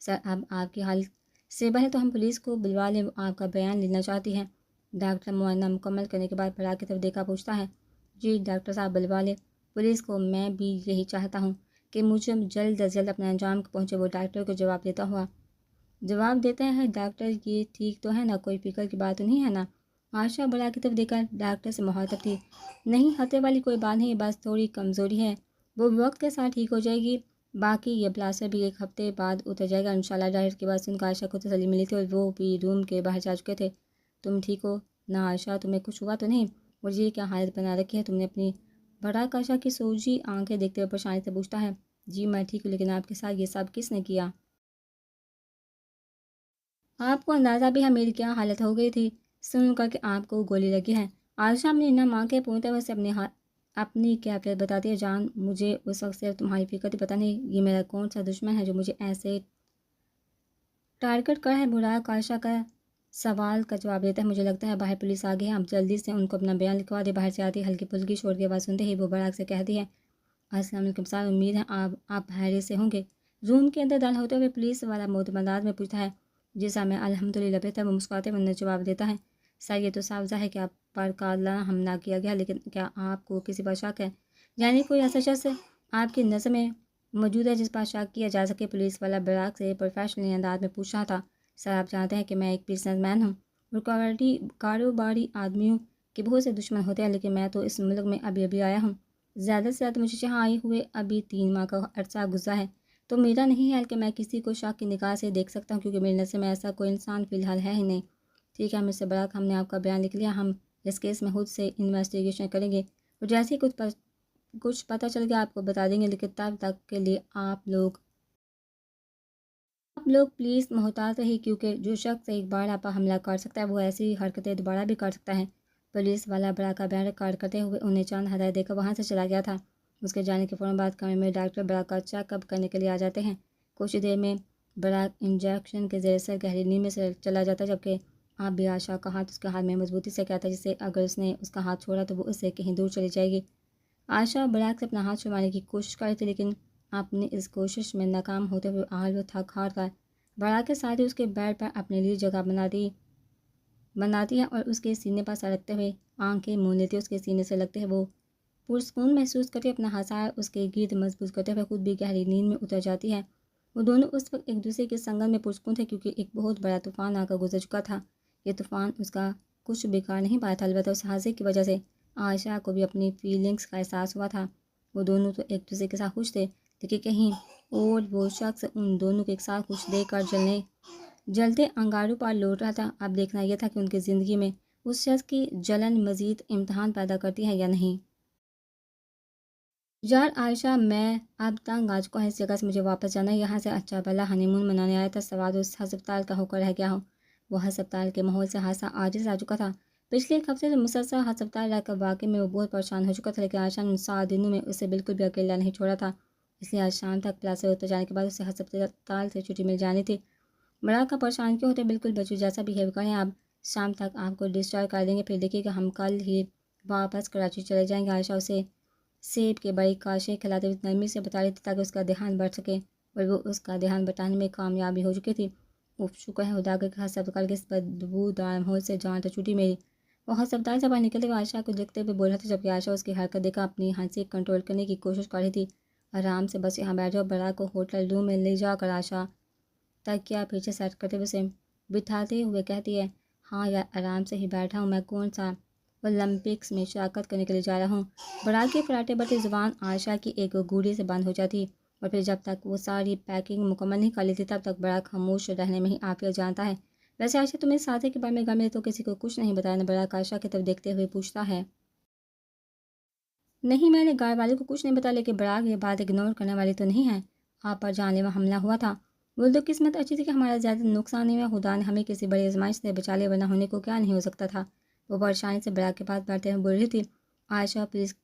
سر، اب آپ کی حالت سے ہے تو ہم پولیس کو بلوا لیں، آپ کا بیان لینا چاہتی ہیں۔ ڈاکٹر معائنہ مکمل کرنے کے بعد براق کی طرف دیکھا پوچھتا ہے، جی ڈاکٹر صاحب بلوا لیں پولیس کو، میں بھی یہی چاہتا ہوں کہ مجھے جلد از جلد اپنے انجام کو پہنچے۔ وہ ڈاکٹر کو جواب دیتا ہے، ڈاکٹر یہ ٹھیک تو ہے نا، کوئی فکر کی بات تو نہیں ہے نا؟ عائشہ بڑا کی طرف دیکھ کر ڈاکٹر سے مخاطب تھی۔ نہیں، خطرے والی کوئی بات نہیں، بس تھوڑی کمزوری ہے، وہ وقت کے ساتھ ٹھیک ہو جائے گی۔ باقی یہ پلاسٹر بھی 1 ہفتے بعد اتر جائے گا انشاءاللہ۔ ڈاکٹر کی بات سن کر عائشہ کو تسلی ملی تھی اور وہ بھی روم کے باہر جا چکے تھے۔ تم ٹھیک ہو نا عائشہ؟ تمہیں کچھ ہوا تو نہیں؟ اور یہ کیا حالت بنا رکھی ہے تم نے اپنی؟ بڑا عائشہ کی سوجی آنکھیں دیکھتے ہوئے پریشانی سے پوچھتا ہے۔ جی میں ٹھیک ہوں، لیکن آپ کے ساتھ یہ سب کس نے کیا؟ آپ کو اندازہ بھی ہے میری کیا حالت ہو گئی تھی سن کر کہ آپ کو گولی لگی ہے؟ عائشہ اپنی نم آنکھیں پونتے ہوئے سے اپنی کیفیت بتاتی ہے۔ جان، مجھے اس وقت صرف تمہاری فکر تھی، پتہ نہیں یہ میرا کون سا دشمن ہے جو مجھے ایسے ٹارگٹ کر ہے۔ براق عائشہ کا سوال کا جواب دیتا ہے۔ مجھے لگتا ہے باہر پولیس آ گئی ہے، اب جلدی سے ان کو اپنا بیان لکھوا دے۔ باہر سے آتی ہلکی پھلکی شور کی آواز سنتے ہی وہ براق سے کہتی ہے، السلام علیکم سر، امید ہے آپ خیریت سے ہوں گے۔ روم کے اندر داخل ہوتے ہوئے پولیس والا معتمد انداز میں پوچھتا ہے، جی سر میں الحمدللہ بہتر۔ وہ مسکراتے ہوئے جواب دیتا ہے، سر یہ تو صاف ظاہر ہے کہ آپ پر قاتلانہ حملہ کیا گیا، لیکن کیا آپ کو کسی پر شک ہے؟ یعنی کوئی ایسا شخص آپ کی نظر میں موجود ہے جس پر شک کیا جا سکے؟ پولیس والا براق سے پروفیشنل انداز میں پوچھ رہا تھا۔ سر آپ جانتے ہیں کہ میں ایک بزنس مین ہوں اور کاروباری آدمیوں کے بہت سے دشمن ہوتے ہیں، لیکن میں تو اس ملک میں ابھی آیا ہوں۔ زیادہ سے زیادہ مجھے یہاں آئے ہوئے ابھی 3 ماہ کا عرصہ گزرا ہے، تو میرا نہیں ہے کہ میں کسی کو شک کی نگاہ سے دیکھ سکتا ہوں، کیونکہ میری نظر میں ایسا کوئی انسان فی الحال ہے ہی نہیں۔ ٹھیک ہے مجھ سے براق، ہم نے آپ کا بیان لکھ لیا، ہم اس کیس میں خود سے انویسٹیگیشن کریں گے اور جیسے ہی کچھ پتہ چل گیا آپ کو بتا دیں گے، لیکن تب تک کے لیے آپ لوگ پلیز محتاط رہیے، کیونکہ جو شخص ایک بار آپ پر حملہ کر سکتا ہے وہ ایسی حرکتیں دوبارہ بھی کر سکتا ہے۔ پولیس والا براق کا بیان ریکارڈ کرتے ہوئے انہیں چند ہدایت دے کر وہاں سے چلا گیا تھا۔ اس کے جانے کے فوراً بعد کمرے میں ڈاکٹر براق کا چیک اپ کرنے کے لیے آ جاتے ہیں۔ کچھ دیر میں براق انجیکشن کے زیر اثر گہری نیند میں سے چلا جاتا ہے، جبکہ آپ بھی عائشہ کا ہاتھ اس کے ہاتھ میں مضبوطی سے کہتا ہے، جسے اگر اس نے اس کا ہاتھ چھوڑا تو وہ اس سے کہیں دور چلی جائے گی۔ عائشہ براق سے اپنا ہاتھ چھڑوانے کی کوشش کر رہی تھی، لیکن اپنی اس کوشش میں ناکام ہوتے ہوئے وہ تھک ہار کر براق کے ساتھ ہی اس کے بیڈ پر اپنے لیے جگہ بناتی ہے اور اس کے سینے پر سر رکھتے ہوئے آنکھیں مون لیتی ہے۔ اس کے سینے سے لگتے ہیں وہ پرسکون محسوس کرتی ہے، اپنا ہاتھ اس کے گرد مضبوط کرتے ہوئے خود بھی گہری نیند میں اتر جاتی ہے۔ وہ دونوں اس وقت ایک دوسرے کے سنگن میں پرسکون تھے، کیونکہ ایک بہت بڑا طوفان آ کر گزر چکا تھا۔ یہ طوفان اس کا کچھ بگاڑ نہیں پایا تھا، البتہ اس حادثے کی وجہ سے عائشہ کو بھی اپنی فیلنگز کا احساس ہوا تھا۔ وہ دونوں تو ایک دوسرے کے ساتھ خوش تھے، لیکن کہیں اور وہ شخص ان دونوں کو ایک ساتھ خوش دیکھ کر جلتے انگاروں پر لوٹ رہا تھا۔ اب دیکھنا یہ تھا کہ ان کی زندگی میں اس شخص کی جلن مزید امتحان پیدا کرتی ہے یا نہیں۔ یار عائشہ، میں اب تنگ آ چکا ہوں، اس جگہ سے مجھے واپس جانا ہے۔ یہاں سے اچھا بھلا ہنی مون منانے آیا تھا، سواد اس ہسپتال کا ہو کر رہ گیا ہوں۔ وہ ہسپتال کے ماحول سے حادثہ عاجز آ چکا تھا۔ پچھلے 1 ہفتے سے مسلسل ہسپتال رہ کر واقعی میں وہ بہت پریشان ہو چکا تھا، لیکن عائشہ نے ان 7 دنوں میں اسے بالکل بھی اکیلا نہیں چھوڑا تھا، اس لیے آج شام تک پلاسٹر اتر جانے کے بعد اسے ہسپتال سے چھٹی مل جانی تھی۔ براق کا پریشان کیوں ہوتے بالکل بچوں جیسا بہیو کریں، اب شام تک آپ کو ڈسچارج کر دیں گے، پھر دیکھیے کہ ہم کل ہی واپس کراچی چلے جائیں گے۔ عائشہ اسے سیب کے بڑی کاشیں کھلاتے ہوئے نرمی سے بتا رہی تھی تاکہ اس کا دھیان بڑھ سکے، اور وہ اس کا دھیان بٹانے میں کامیابی ہو چکی تھی۔ شکر ہے خدا کا کہ ہسپتال کے اس بدبودار ماحول سے جان تو چھوٹی میری۔ وہ ہسپتال سے باہر نکلتے ہوئے عائشہ کو دیکھتے ہوئے بول رہا تھا، جبکہ عائشہ اس کی حرکت دیکھ کر اپنی ہنسی کنٹرول کرنے کی کوشش کر رہی تھی۔ آرام سے بس یہاں بیٹھ جاؤ۔ براق کو ہوٹل روم میں لے جا کر عائشہ تکیہ پیچھے سیٹ کرتے ہوئے اسے بٹھاتے ہوئے کہتی ہے، ہاں یار آرام سے ہی بیٹھا ہوں، میں کون سا اولمپکس میں شرکت کرنے کے لیے جا رہا ہوں۔ براق کی فراٹے بڑھتی زبان عائشہ کی ایک گولی سے بند ہو جاتی، اور پھر جب تک وہ ساری پیکنگ مکمل نہیں کر لیتی تب تک براق خاموش رہنے میں ہی عافیت جانتا ہے۔ ویسے عائشہ تمہیں اس حادثے کے بارے میں گھر میں تو کسی کو کچھ نہیں بتایا؟ براق عائشہ کی طرف دیکھتے ہوئے پوچھتا ہے۔ نہیں، میں نے گھر والوں کو کچھ نہیں بتایا، لیکن براق یہ بات اگنور کرنے والی تو نہیں ہے، آپ پر جان لیوا حملہ ہوا تھا۔ وہ تو قسمت اچھی تھی کہ ہمارا زیادہ نقصان نہیں ہوا، خدا نے ہمیں کسی بڑی آزمائش سے بچا لیا، ورنہ ہونے کو کیا نہیں ہو سکتا تھا۔ وہ پریشانی سے براق کے پاس بیٹھتے ہوئے بول رہی تھی، عائشہ پلیز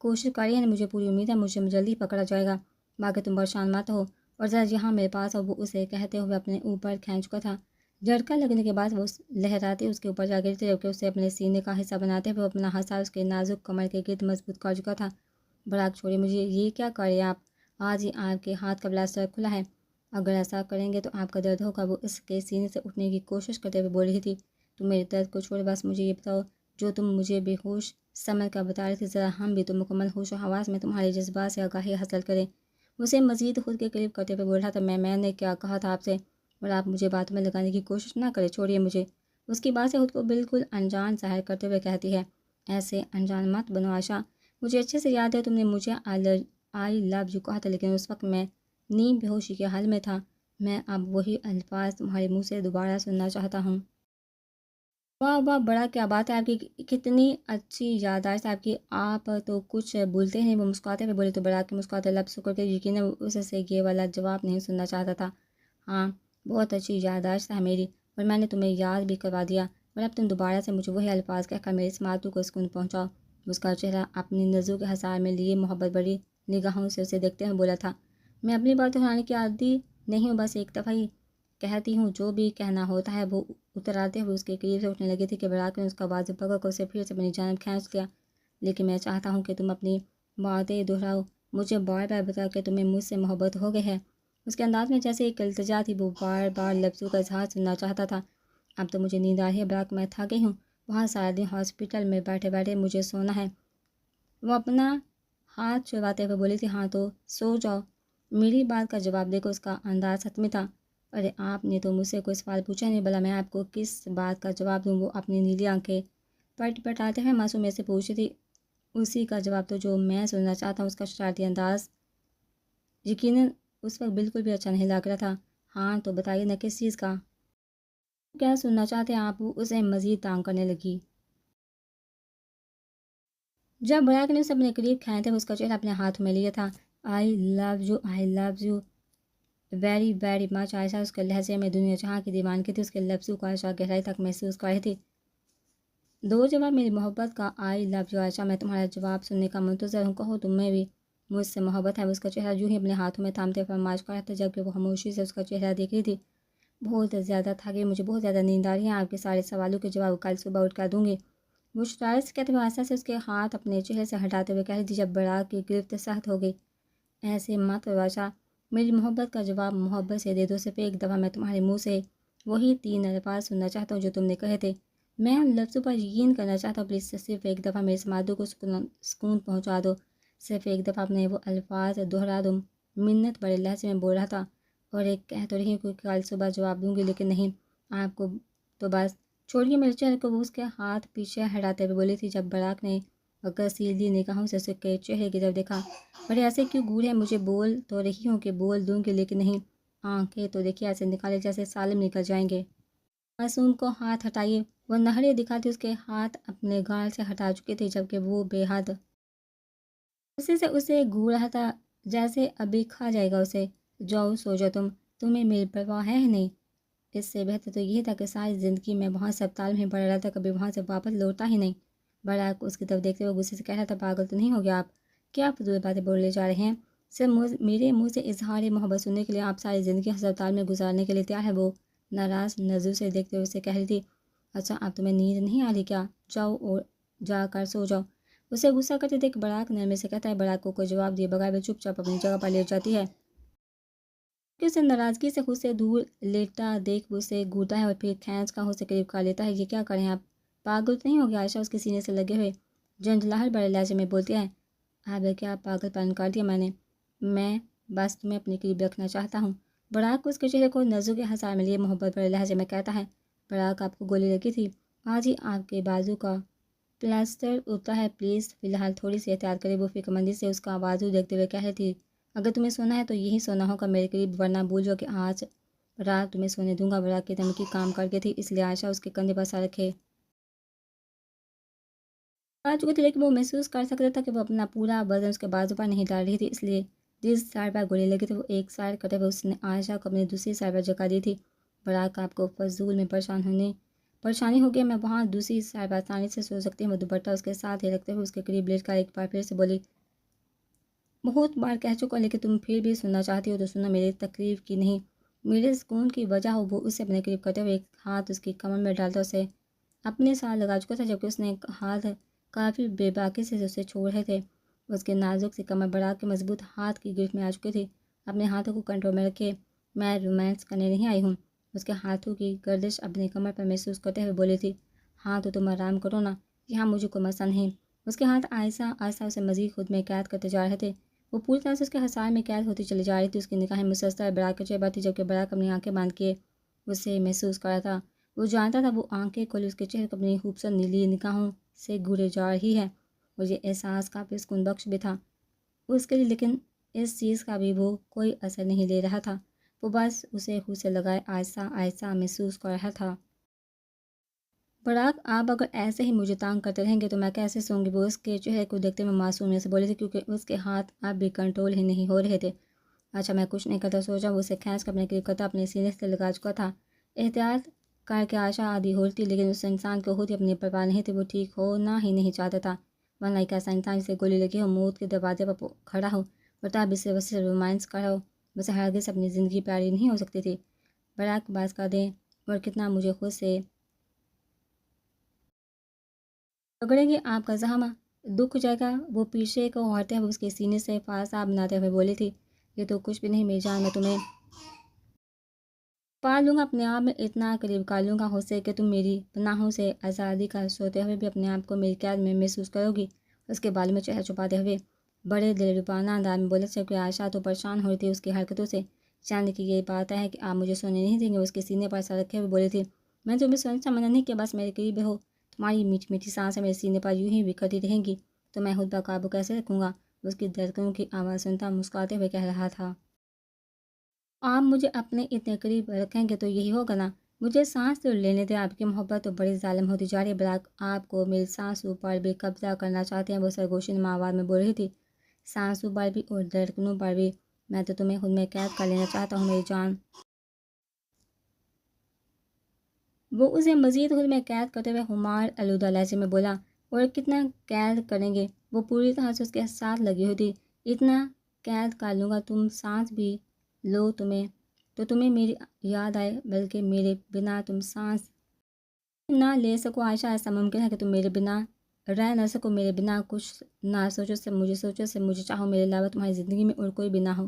کوشش کریے نا، مجھے پوری امید ہے مجھے جلدی پکڑا جائے گا، باقی تم پریشان مت ہو، اور ذرا یہاں میرے پاس ہو۔ وہ اسے کہتے ہوئے اپنے اوپر کھینچ چکا تھا۔ جھٹکا لگنے کے بعد وہ لہراتی اس کے اوپر جا گری تھی، جبکہ اسے اپنے سینے کا حصہ بناتے ہوئے اپنا ہاتھ اس کے نازک کمر کے گرد مضبوط کر چکا تھا۔ براق چھوڑیے مجھے، یہ کیا کر رہے ہیں آپ؟ آج ہی آپ کے ہاتھ کا پلاسٹر کھلا ہے، اگر ایسا کریں گے تو آپ کا درد ہوگا۔ وہ اس کے سینے سے اٹھنے کی کوشش کرتے ہوئے بول رہی تھی، تم میرے درد کو چھوڑے، بس مجھے یہ بتاؤ جو تم مجھے بے ہوش سمجھ کر بتا رہی تھی، ذرا ہم بھی تو مکمل ہوش و حواس میں تمہارے جذبات سے آگاہی حاصل کریں۔ اسے مزید خود کے قریب کرتے ہوئے بول رہا تھا، میں نے کیا کہا تھا آپ سے، اور آپ مجھے باتوں میں لگانے کی کوشش نہ کریں، چھوڑیے مجھے۔ اس کی بات سے خود کو بالکل انجان ظاہر کرتے ہوئے کہتی ہے، ایسے انجان مت بنو عائشہ، مجھے اچھے سے یاد ہے تم نے مجھے آئی لو یو کہا تھا، لیکن اس وقت میں نیم بے ہوشی کے حال میں تھا۔ میں اب وہی الفاظ تمہارے منہ سے دوبارہ سننا چاہتا ہوں۔ واہ واہ، بڑا کیا بات ہے آپ کی، کتنی اچھی یادداشت آپ کی، آپ تو کچھ بولتے نہیں۔ وہ مسکراتے ہوئے بولے تو بڑا کے مسکراتے لب سکڑ کے یقیناً اس سے یہ والا جواب نہیں سننا چاہتا تھا۔ ہاں بہت اچھی یادداشت ہے میری، اور میں نے تمہیں یاد بھی کروا دیا، اور اب تم دوبارہ سے مجھے وہی الفاظ کہہ کر میری سماعتوں کو سکون پہنچاؤ۔ اس کا چہرہ اپنی نظروں کے حصار میں لیے محبت بڑی نگاہوں سے اسے دیکھتے ہوئے بولا تھا، میں اپنی بات دہرانے کی عادی نہیں ہوں، بس ایک دفعہ ہی کہتی ہوں، جو بھی کہنا ہوتا ہے۔ وہ اتراتے ہوئے اس کے قریب سے اٹھنے لگی تھی کہ براک نے اس کا بازو پکڑ کر اسے پھر سے اپنی جانب کھینچ لیا۔ لیکن میں چاہتا ہوں کہ تم اپنی باتیں دہراؤ، مجھے بار بار بتا کہ تمہیں مجھ سے محبت ہو گئی ہے۔ اس کے انداز میں جیسے ایک التجا تھی، وہ بار بار لفظوں کا اظہار سننا چاہتا تھا۔ اب تو مجھے نیند آ رہی ہے براک، میں تھک گئی ہوں، وہاں سارا دن ہاسپٹل میں بیٹھے بیٹھے مجھے سونا ہے۔ وہ اپنا ہاتھ چھڑواتے ہوئے بولی تھی، ہاں تو سو جاؤ۔ میری بات کا جواب دے کر اس کا انداز حتمی تھا۔ ارے آپ نے تو مجھ سے کوئی سوال پوچھا نہیں، بھلا میں آپ کو کس بات کا جواب دوں؟ وہ اپنی نیلی آنکھیں پٹ پٹاتے ہوئے معصومیت سے پوچھی تھی، اسی کا جواب تو جو میں سننا چاہتا ہوں۔ اس کا شرارتی انداز یقیناً اس وقت بالکل بھی اچھا نہیں لگ رہا تھا۔ ہاں تو بتائیے نا، کس چیز کا؟ کیا سننا چاہتے ہیں آپ؟ اسے مزید تانگ کرنے لگی۔ جب براک نے اسے اپنے قریب کھینچتے ہوئے اس کا چہرہ اپنے ہاتھ میں لیا تھا، I love you, I love you very very much Ayesha, اس کے لہجے میں دنیا جہاں کی دیوانگی تھی۔ اس کے لفظوں کو عائشہ گہرائی تک محسوس کر رہی تھی۔ دو جواب میری محبت کا، آئی لو یو عائشہ، میں تمہارا جواب سننے کا منتظر ہوں، کہو تمہیں بھی مجھ سے محبت ہے۔ اس کا چہرہ یوں ہی اپنے ہاتھوں میں تھامتے فرمائش کر رہا تھا، جبکہ وہ خاموشی سے اس کا چہرہ دیکھ رہی تھی۔ بہت زیادہ تھک گئی، مجھے بہت زیادہ نیند آ رہی ہے، آپ کے سارے سوالوں کے جواب کل صبح اٹھ کر دوں گی۔ وہ شرارت سے کہتے ہوئے آہستہ سے اس کے ہاتھ اپنے چہرے سے ہٹاتے ہوئے کہہ رہی تھی، جب براک کی گرفت سخت ہو گئی، ایسے مت کرو عائشہ، میری محبت کا جواب محبت سے دے دو۔ صرف ایک دفعہ میں تمہارے منہ سے وہی 3 الفاظ سننا چاہتا ہوں جو تم نے کہے تھے، میں ان لفظوں پر یقین کرنا چاہتا ہوں، پلیز صرف ایک دفعہ میری سماعتوں کو سکون پہنچا دو، صرف ایک دفعہ اپنے وہ الفاظ دہرا دو۔ منت بڑے لہجے میں بول رہا تھا، اور ایک کہہ تو رہی ہوں کہ کل صبح جواب دوں گی، لیکن نہیں، آپ کو تو بس چھوڑیے میرے چہرے کو۔ وہ اس کے ہاتھ پیچھے ہٹاتے ہوئے بولی تھی، جب براک نے غسیلی نگاہوں سے اس کے چہرے کی طرف دیکھا، بڑے ایسے کیوں گور ہے؟ مجھے بول تو رہی ہوں کہ بول دوں گی، لیکن نہیں، آنکھیں تو دیکھیے ایسے نکالے جیسے سالم نکل جائیں گے۔ معصوم کو ہاتھ ہٹائیے۔ وہ نہرے دکھاتی اس کے ہاتھ اپنے گال سے ہٹا چکی تھی، جبکہ وہ بے حد غصے سے اسے گھور رہا تھا، جیسے ابھی کھا جائے گا اسے۔ جاؤ سو جاؤ، تمہیں میری پرواہ ہے نہیں۔ اس سے بہتر تو یہ تھا کہ ساری زندگی میں وہاں سے اسپتال میں پڑا رہتا، کبھی وہاں سے واپس لوٹا ہی نہیں۔ براک اس کی طرف دیکھتے ہوئے غصے سے کہہ رہا تھا، پاگل تو نہیں ہو گیا آپ؟ کیا فضول باتیں بولے جا رہے ہیں؟ صرف میرے منہ سے اظہار محبت سننے کے لیے آپ ساری زندگی ہسپتال میں گزارنے کے لیے تیار ہے؟ وہ ناراض نظروں سے دیکھتے ہوئے اسے کہہ رہی تھی، اچھا اب تمہیں نیند نہیں آ رہی کیا؟ جاؤ اور جا کر سو جاؤ۔ اسے غصہ کرتے دیکھ براک نرمی سے کہتا ہے، براک کو کوئی جواب دیے بغیر وہ چپ چاپ اپنی جگہ پر لیٹ جاتی ہے، کہ اسے ناراضگی سے خود سے دور لیٹا دیکھ وہ اسے گھورتا ہے اور پھر کھینچ کر اسے قریب کر لیتا ہے۔ یہ کیا کریں آپ؟ پاگل تو نہیں ہو گیا؟ عائشہ اس کے سینے سے لگے ہوئے جھنجھلاہٹ بڑے لہجے میں بولتی ہے، اب کیا پاگل پن کر دیا میں بس تمہیں اپنے قریب رکھنا چاہتا ہوں۔ براک کو اس کے چہرے کو نظروں کے حصار میں لیے محبت بڑے لہجے میں کہتا ہے، براک آپ کو گولی لگی تھی؟ آج ہی آپ کے بازو کا پلاسٹر اترا ہے، پلیز فی الحال تھوڑی سی احتیاط کرے۔ وہ فکر مندی سے اس کا بازو دیکھتے ہوئے کہہ رہی تھی، اگر تمہیں سونا ہے تو یہی سونا ہوگا میرے قریب، ورنہ بھول جاؤ کہ آج رات تمہیں سونے دوں گا۔ براک کی دھمکی کام کر گئی تھی، اس لیے عائشہ اس کے کندھے پر سر رکھے آ چکی تھی، لیکن وہ محسوس کر سکتا تھا کہ وہ اپنا پورا وزن اس کے بازو پر نہیں ڈال رہی تھی، اس لیے جس سائڈ پر گولی لگی تھی وہ ایک سائڈ کرتے ہوئے اس نے عائشہ کو اپنی دوسری سائڈ پر جگہ دی تھی۔ براک آپ کو فضول میں پریشانی ہو گئی، میں وہاں دوسری سائڈ پر آسانی سے سو سکتی ہوں۔ وہ دوپٹہ اس کے ساتھ ہی رکھتے ہوئے اس کے قریب لیٹ کر ایک بار پھر سے بولی، بہت بار کہہ چکا، لیکن تم پھر بھی سننا چاہتی ہو تو سنو، میری تکلیف کی نہیں، میرے سکون کی وجہ ہو۔ وہ اسے اپنے قریب کرتے ہوئے ایک ہاتھ اس کی کمر میں ڈالتا اسے اپنے ساتھ لگا چکا تھا، جبکہ اس نے ایک ہاتھ کافی بے باکی سے اسے چھوڑ رہے تھے۔ اس کے نازک سی کمر براک کے مضبوط ہاتھ کی گرفت میں آ چکی تھی۔ اپنے ہاتھوں کو کنٹرول میں رکھے، میں رومانس کرنے نہیں آئی ہوں۔ اس کے ہاتھوں کی گردش اپنی کمر پر محسوس کرتے ہوئے بولی تھی، ہاں تو تم آرام کرو نا، یہاں مجھے کوئی مسئلہ نہیں۔ اس کے ہاتھ آہستہ آہستہ اسے مزید خود میں قید کرتے جا رہے تھے۔ وہ پوری طرح سے اس کے حصار میں قید ہوتی چلی جا رہی تھی۔ اس کی نگاہیں مسلسل براک کے چہرے پر تھی، جبکہ براک اپنی آنکھیں بند کیے اسے محسوس کر رہا تھا۔ وہ جانتا تھا وہ آنکھیں کھولے اس کے چہرے کو اپنی خوبصورت نیلی نگاہوں سے گھورے جا رہی ہے، اور یہ احساس کافی سکون بخش بھی تھا اس کے لیے، لیکن اس چیز کا بھی وہ کوئی اثر نہیں لے رہا تھا۔ وہ بس اسے خود سے لگائے آہستہ آہستہ محسوس کر رہا تھا۔ براک، آپ اگر ایسے ہی مجھے تانگ کرتے رہیں گے تو میں کیسے سوں گی؟ وہ اس کے چہرے کو دیکھتے ہوئے معصومیت سے بولے تھے، کیونکہ اس کے ہاتھ اب بھی کنٹرول ہی نہیں ہو رہے تھے۔ اچھا، میں کچھ نہیں کرتا سوچا، وہ اسے کھینچ کر اپنے قریب کرتا اپنے سینے سے لگا چکا تھا۔ احتیاط کر کے عائشہ آدھی ہوتی، لیکن اس انسان کو خود ہی اپنی پرواہ نہیں تھی، وہ ٹھیک ہونا ہی نہیں چاہتا تھا، ورنہ ایک ایسا انسان جسے گولی لگی ہو، موت کے دروازے پر کھڑا ہو اور تب اس سے وسیع رومانس کر ہو، اسے ہرگز اپنی زندگی پیاری نہیں ہو سکتی تھی۔ براک، باز کر دیں، اور کتنا مجھے خود سے پکڑیں گے آپ کا زخم دکھ جائے گا؟ وہ پیچھے کو ہٹتے ہوئے اس کے سینے سے فاصلہ بناتے ہوئے بولی تھی۔ یہ تو کچھ بھی نہیں میری جان، میں تمہیں پا لوں گا، اپنے آپ میں اتنا قریب کر لوں گا، ہو سکے کہ تم میری پناہوں سے آزادی کا سوتے ہوئے بھی اپنے آپ کو میری قید میں محسوس کرو گی۔ اس کے بالوں میں چہرہ چھپاتے ہوئے بڑے دلربانہ انداز میں بولے، جبکہ عائشہ تو پریشان ہو رہی تھی اس کی حرکتوں سے۔ جاننے کی یہ بات ہے کہ آپ مجھے سونے نہیں دیں گے؟ اس کے سینے پر سر رکھے ہوئے بولی تھی۔ میں تمہیں سونے سے منع نہیں کیا، بس میرے قریب ہو، تمہاری میٹھی میٹھی سانسیں میرے سینے پر یوں ہی بکھرتی رہیں گی تو میں خود پر قابو کیسے رکھوں گا؟ اس کی دھڑکنوں کی آواز سنتا مسکراتے ہوئے کہہ رہا تھا۔ آپ مجھے اپنے اتنے قریب رکھیں گے تو یہی ہوگا نا؟ مجھے سانس تو لینے دیں، آپ کی محبت تو بڑی ظالم ہوتی جا رہی ہے۔ براک، آپ کو میری سانسوں پر بھی قبضہ کرنا چاہتے ہیں، وہ سرگوشی نما آواز میں بول رہی تھی۔ سانسوں پر بھی اور دھڑکنوں پر بھی؟ میں تو تمہیں خود میں قید کر لینا چاہتا ہوں میری جان۔ وہ اسے مزید خود میں قید کرتے ہوئے خمار آلودہ لہجے میں بولا، اور کتنا قید کریں گے؟ وہ پوری طرح سے اس کے ساتھ لگی ہوئی تھی۔ اتنا قید کر لوں گا تم سانس بھی لو تمہیں میری یاد آئے، بلکہ میرے بنا تم سانس نہ لے سکو۔ عائشہ، ایسا ممکن ہے کہ تم میرے بنا رہ نہ سکو؟ میرے بنا کچھ نہ سوچو سے مجھے چاہو، میرے علاوہ تمہاری زندگی میں اور کوئی بھی نہ ہو؟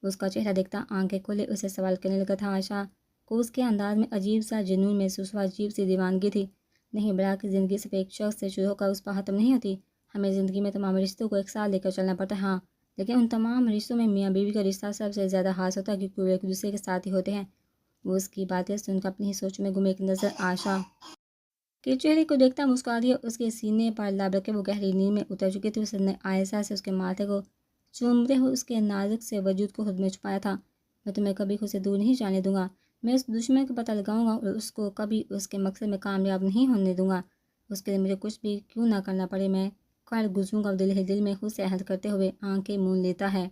اس کا چہرہ دیکھتا آنکھیں کھولے اسے سوال کرنے لگا تھا۔ عائشہ کو اس کے انداز میں عجیب سا جنون محسوس ہوا، عجیب سی دیوانگی تھی۔ نہیں، براک کی زندگی صرف ایک شخص سے شروع ہو کر اس پر ختم نہیں ہوتی۔ ہمیں زندگی میں تمام رشتوں کو ایک ساتھ لے کر چلنا پڑتا ہے، ہاں، لیکن ان تمام رشتوں میں میاں بیوی کا رشتہ سب سے زیادہ خاص ہوتا ہے، کیونکہ وہ ایک دوسرے کے ساتھ ہی ہوتے ہیں۔ وہ اس کی باتیں سن کر اپنی ہی سوچ میں گم، ایک نظر عائشہ کے چہرے کو دیکھتا مسکرا دیا۔ اس کے سینے پر لب رکھے وہ گہری نیند میں اتر چکی تھی۔ اس نے آہستہ سے اس کے ماتھے کو چومتے ہوئے اس کے نازک سے وجود کو خود میں چھپایا تھا۔ میں تمہیں کبھی خود سے دور نہیں جانے دوں گا، میں اس دشمن کا پتہ لگاؤں گا اور اس کو کبھی اس کے مقصد میں کامیاب نہیں ہونے دوں گا۔ اس کے لیے مجھے کچھ بھی کیوں نہ کرنا پڑے، میں کر گزروں گا۔ دل ہی دل میں خود سے عہد کرتے ہوئے آنکھیں مون لیتا ہے۔